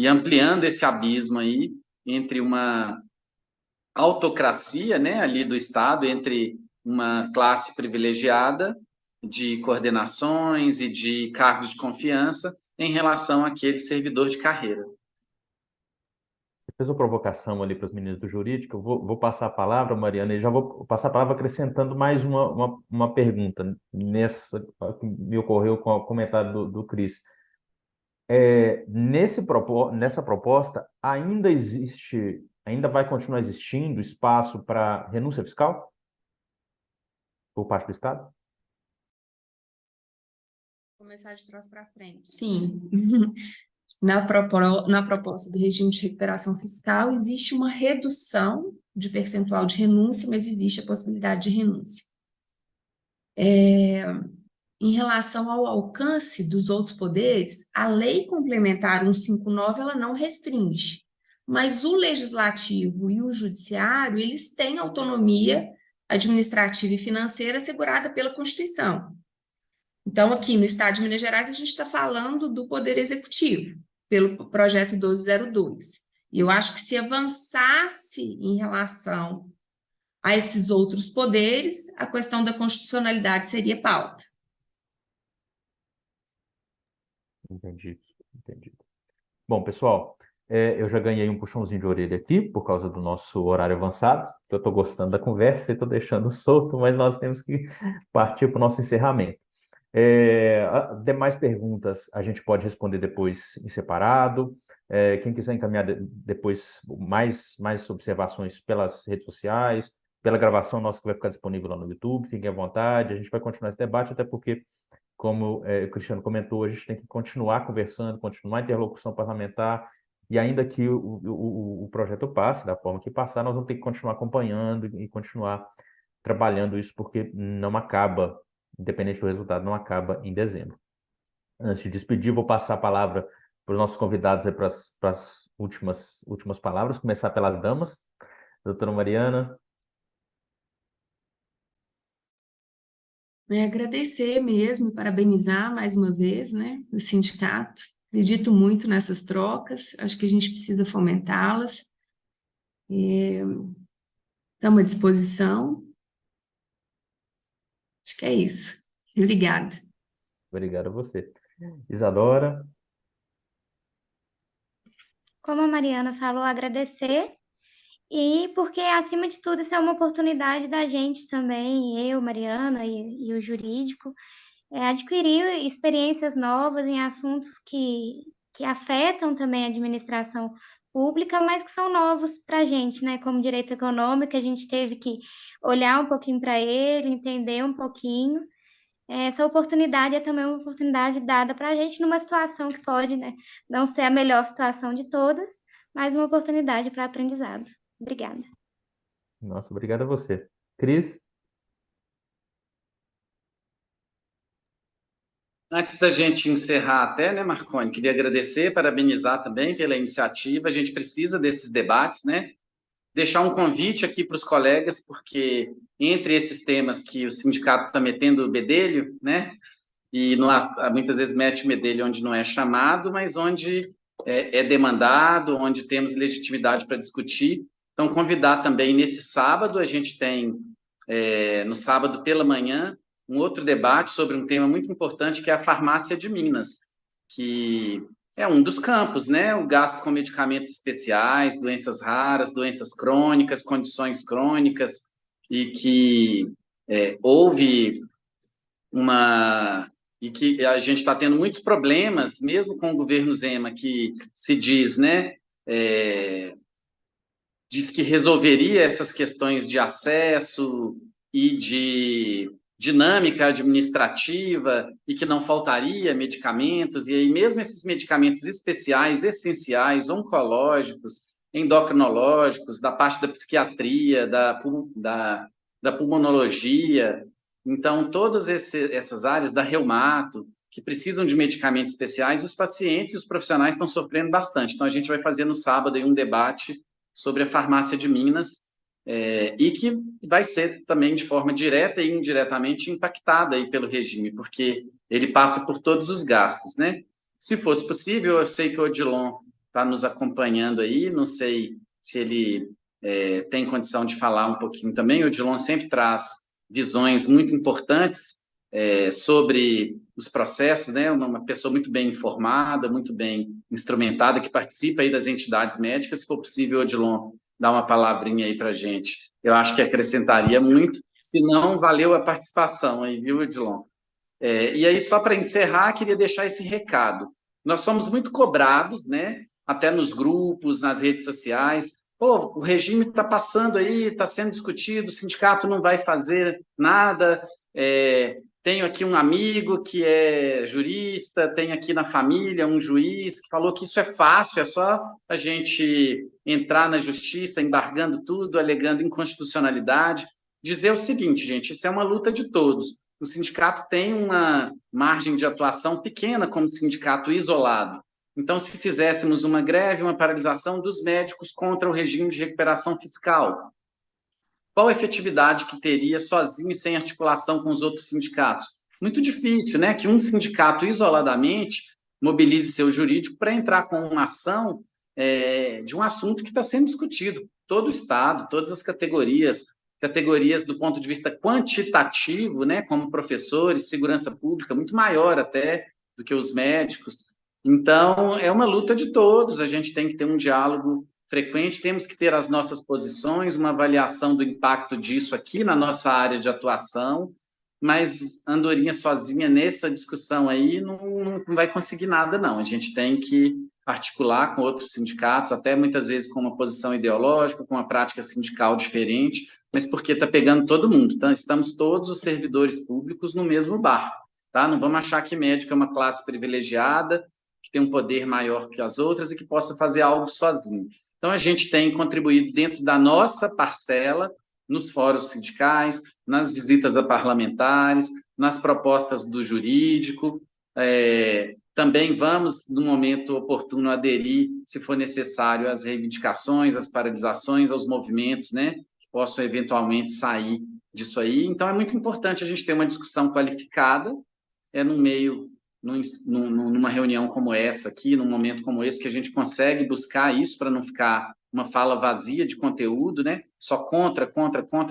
ampliando esse abismo aí entre uma autocracia, né, ali do Estado, entre uma classe privilegiada de coordenações e de cargos de confiança em relação àquele servidor de carreira. Você fez uma provocação ali para os meninos do jurídico. Eu vou passar a palavra, Mariana, e já vou passar a palavra acrescentando mais uma pergunta nessa que me ocorreu com o comentário do Cris. Nessa proposta, ainda vai continuar existindo espaço para renúncia fiscal por parte do Estado? Vou começar de trás para frente. Sim. Na proposta do regime de recuperação fiscal, existe uma redução de percentual de renúncia, mas existe a possibilidade de renúncia. Em relação ao alcance dos outros poderes, a Lei Complementar 159 ela não restringe, mas o Legislativo e o Judiciário, eles têm autonomia administrativa e financeira assegurada pela Constituição. Então, aqui no Estado de Minas Gerais, a gente está falando do Poder Executivo, pelo projeto 1202. E eu acho que se avançasse em relação a esses outros poderes, a questão da constitucionalidade seria pauta. Entendi. Bom, pessoal, eu já ganhei um puxãozinho de orelha aqui por causa do nosso horário avançado. Eu estou gostando da conversa e estou deixando solto, mas nós temos que partir para o nosso encerramento. Demais perguntas a gente pode responder depois em separado. Quem quiser encaminhar depois mais observações pelas redes sociais, pela gravação nossa que vai ficar disponível lá no YouTube, fiquem à vontade. A gente vai continuar esse debate, até porque, como o Cristiano comentou, a gente tem que continuar conversando, continuar a interlocução parlamentar, e ainda que o projeto passe da forma que passar, nós vamos ter que continuar acompanhando e continuar trabalhando isso, porque não acaba, independente do resultado, não acaba em dezembro. Antes de despedir, vou passar a palavra para os nossos convidados para as últimas palavras, começar pelas damas. Doutora Mariana. Agradecer mesmo e parabenizar mais uma vez, né, o sindicato. Acredito muito nessas trocas, acho que a gente precisa fomentá-las. Estamos à disposição. Acho que é isso. Obrigada. Obrigado a você. Isadora. Como a Mariana falou, agradecer. E porque, acima de tudo, isso é uma oportunidade da gente também, eu, Mariana e o jurídico, adquirir experiências novas em assuntos que afetam também a administração pública, mas que são novos para a gente, né? Como direito econômico, a gente teve que olhar um pouquinho para ele, entender um pouquinho. Essa oportunidade é também uma oportunidade dada para a gente numa situação que pode, né, não ser a melhor situação de todas, mas uma oportunidade para aprendizado. Obrigada. Nossa, obrigado a você. Cris? Antes da gente encerrar até, né, Marconi, queria agradecer, parabenizar também pela iniciativa. A gente precisa desses debates, né? Deixar um convite aqui para os colegas, porque entre esses temas que o sindicato está metendo o bedelho, né? E não muitas vezes mete o bedelho onde não é chamado, mas onde é demandado, onde temos legitimidade para discutir. Então, convidar também nesse sábado, a gente tem, no sábado pela manhã, um outro debate sobre um tema muito importante, que é a farmácia de Minas, que é um dos campos, né? O gasto com medicamentos especiais, doenças raras, doenças crônicas, condições crônicas, e que houve e que a gente está tendo muitos problemas, mesmo com o governo Zema, que se diz, né? Diz que resolveria essas questões de acesso e de dinâmica administrativa e que não faltaria medicamentos, e aí mesmo esses medicamentos especiais, essenciais, oncológicos, endocrinológicos, da parte da psiquiatria, da pulmonologia, então todas essas áreas da reumato, que precisam de medicamentos especiais, os pacientes e os profissionais estão sofrendo bastante. Então a gente vai fazer no sábado aí um debate sobre a farmácia de Minas, e que vai ser também de forma direta e indiretamente impactada aí pelo regime, porque ele passa por todos os gastos, né? Se fosse possível, eu sei que o Odilon está nos acompanhando aí, não sei se ele tem condição de falar um pouquinho também. O Odilon sempre traz visões muito importantes sobre os processos, né? Uma pessoa muito bem informada, muito bem instrumentada, que participa aí das entidades médicas. Se for possível, Odilon, dar uma palavrinha aí para a gente. Eu acho que acrescentaria muito, se não, valeu a participação aí, viu, Odilon? E aí, só para encerrar, queria deixar esse recado. Nós somos muito cobrados, né? Até nos grupos, nas redes sociais. Pô, o regime está passando aí, está sendo discutido, o sindicato não vai fazer nada. Tenho aqui um amigo que é jurista, tenho aqui na família um juiz que falou que isso é fácil, é só a gente entrar na justiça, embargando tudo, alegando inconstitucionalidade. Dizer o seguinte, gente, isso é uma luta de todos. O sindicato tem uma margem de atuação pequena como sindicato isolado. Então, se fizéssemos uma greve, uma paralisação dos médicos contra o regime de recuperação fiscal, qual a efetividade que teria sozinho, sem articulação com os outros sindicatos? Muito difícil, né? Que um sindicato isoladamente mobilize seu jurídico para entrar com uma ação de um assunto que está sendo discutido. Todo o Estado, todas as categorias do ponto de vista quantitativo, né? Como professores, segurança pública, muito maior até do que os médicos. Então, é uma luta de todos, a gente tem que ter um diálogo frequente, temos que ter as nossas posições, uma avaliação do impacto disso aqui na nossa área de atuação, mas Andorinha sozinha nessa discussão aí não vai conseguir nada, não. A gente tem que articular com outros sindicatos, até muitas vezes com uma posição ideológica, com uma prática sindical diferente, mas porque está pegando todo mundo. Então, estamos todos os servidores públicos no mesmo barco, tá? Não vamos achar que médico é uma classe privilegiada, que tem um poder maior que as outras e que possa fazer algo sozinho. Então, a gente tem contribuído dentro da nossa parcela, nos fóruns sindicais, nas visitas a parlamentares, nas propostas do jurídico. Também vamos, no momento oportuno, aderir, se for necessário, às reivindicações, às paralisações, aos movimentos, né, que possam eventualmente sair disso aí. Então, é muito importante a gente ter uma discussão qualificada, no meio, numa reunião como essa aqui, num momento como esse, que a gente consegue buscar isso para não ficar uma fala vazia de conteúdo, né? Só contra,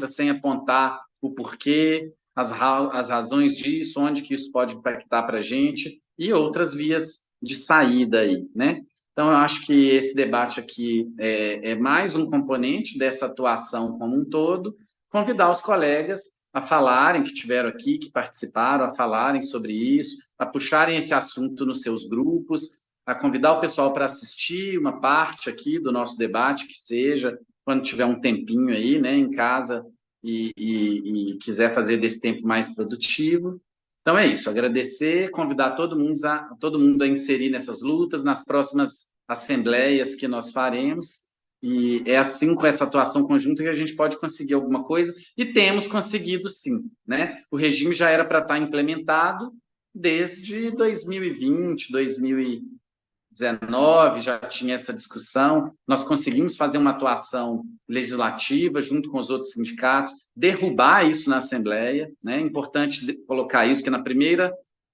sem apontar o porquê, as razões disso, onde que isso pode impactar para a gente, e outras vias de saída aí, né? Então, eu acho que esse debate aqui é mais um componente dessa atuação como um todo, convidar os colegas a falarem, que estiveram aqui, que participaram, a falarem sobre isso, a puxarem esse assunto nos seus grupos, a convidar o pessoal para assistir uma parte aqui do nosso debate, que seja, quando tiver um tempinho aí, né, em casa, e quiser fazer desse tempo mais produtivo. Então é isso, agradecer, convidar todo mundo a inserir nessas lutas, nas próximas assembleias que nós faremos, e é assim, com essa atuação conjunta, que a gente pode conseguir alguma coisa, e temos conseguido sim, né? O regime já era para estar implementado desde 2020, 2019, já tinha essa discussão, nós conseguimos fazer uma atuação legislativa junto com os outros sindicatos, derrubar isso na Assembleia, né? É importante colocar isso, que na primeira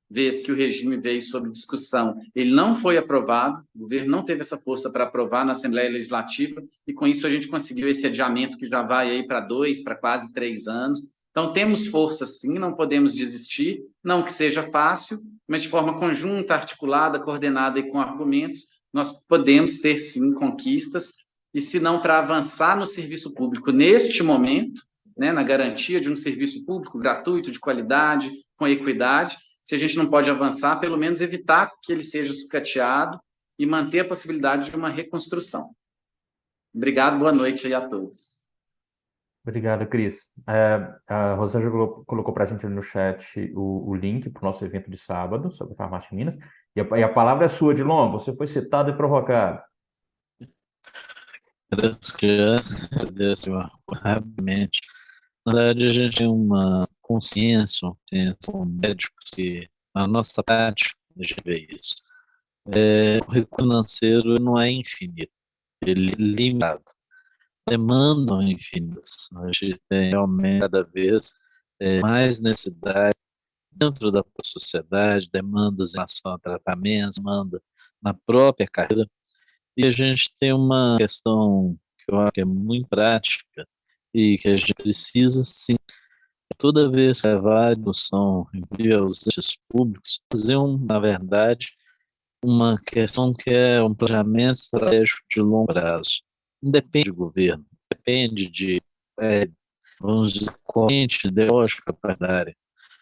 vez que o regime veio sob discussão, ele não foi aprovado, o governo não teve essa força para aprovar na Assembleia Legislativa, e com isso a gente conseguiu esse adiamento que já vai aí para 2, para quase 3 anos. Então, temos força sim, não podemos desistir, não que seja fácil, mas de forma conjunta, articulada, coordenada e com argumentos, nós podemos ter sim conquistas, e se não para avançar no serviço público neste momento, né, na garantia de um serviço público gratuito, de qualidade, com equidade, se a gente não pode avançar, pelo menos evitar que ele seja sucateado e manter a possibilidade de uma reconstrução. Obrigado, boa noite aí a todos. Obrigado, Cris. A Rosângela colocou para a gente no chat o link para o nosso evento de sábado, sobre farmácia em Minas. E a palavra é sua, Dilon. Você foi citado e provocado. Agradeço rapidamente. Na verdade, a gente tem uma consciência, um médico, que a nossa prática, a gente vê isso. O recurso financeiro não é infinito, ele é limitado. Demandas infinitas. A gente tem realmente cada vez mais necessidade dentro da sociedade, demandas em relação a tratamentos, demanda na própria carreira. E a gente tem uma questão que eu acho que é muito prática e que a gente precisa, sim, toda vez que levar a discussão aos entes públicos, fazer, na verdade, uma questão que é um planejamento estratégico de longo prazo. Não depende do governo, depende de, vamos dizer, corrente ideológica partidária.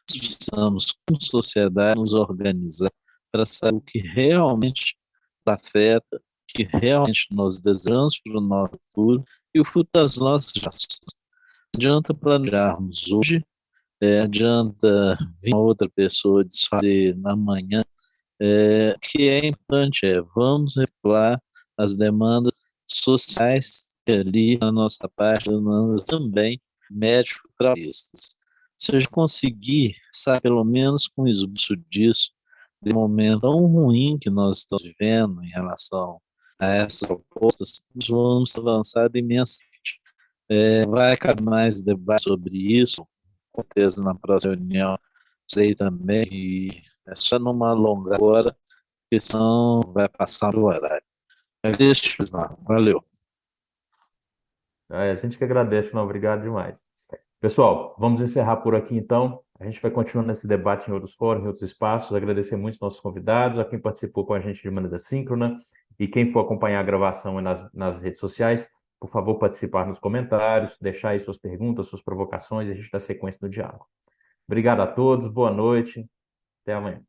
Nós precisamos, como sociedade, nos organizar para saber o que realmente afeta, o que realmente nós desejamos para o nosso futuro e o futuro das nossas gerações. Não adianta planejarmos hoje, adianta vir uma outra pessoa desfazer amanhã. O que é importante vamos regular as demandas sociais que ali na nossa parte, demandas também médico-trabalhistas. Se a gente conseguir, sabe, pelo menos com o esboço disso, de momento tão ruim que nós estamos vivendo em relação a essas propostas, nós vamos avançar imensamente. Vai acabar mais debate sobre isso, com certeza na próxima reunião, sei também, e é só não alongar agora, porque senão vai passar o horário. Valeu. A gente que agradece, não, obrigado demais. Pessoal, vamos encerrar por aqui então. A gente vai continuando esse debate em outros fóruns, em outros espaços. Agradecer muito aos nossos convidados, a quem participou com a gente de maneira síncrona, e quem for acompanhar a gravação nas redes sociais, por favor, participar nos comentários, deixar aí suas perguntas, suas provocações, e a gente dá sequência no diálogo. Obrigado a todos, boa noite, até amanhã.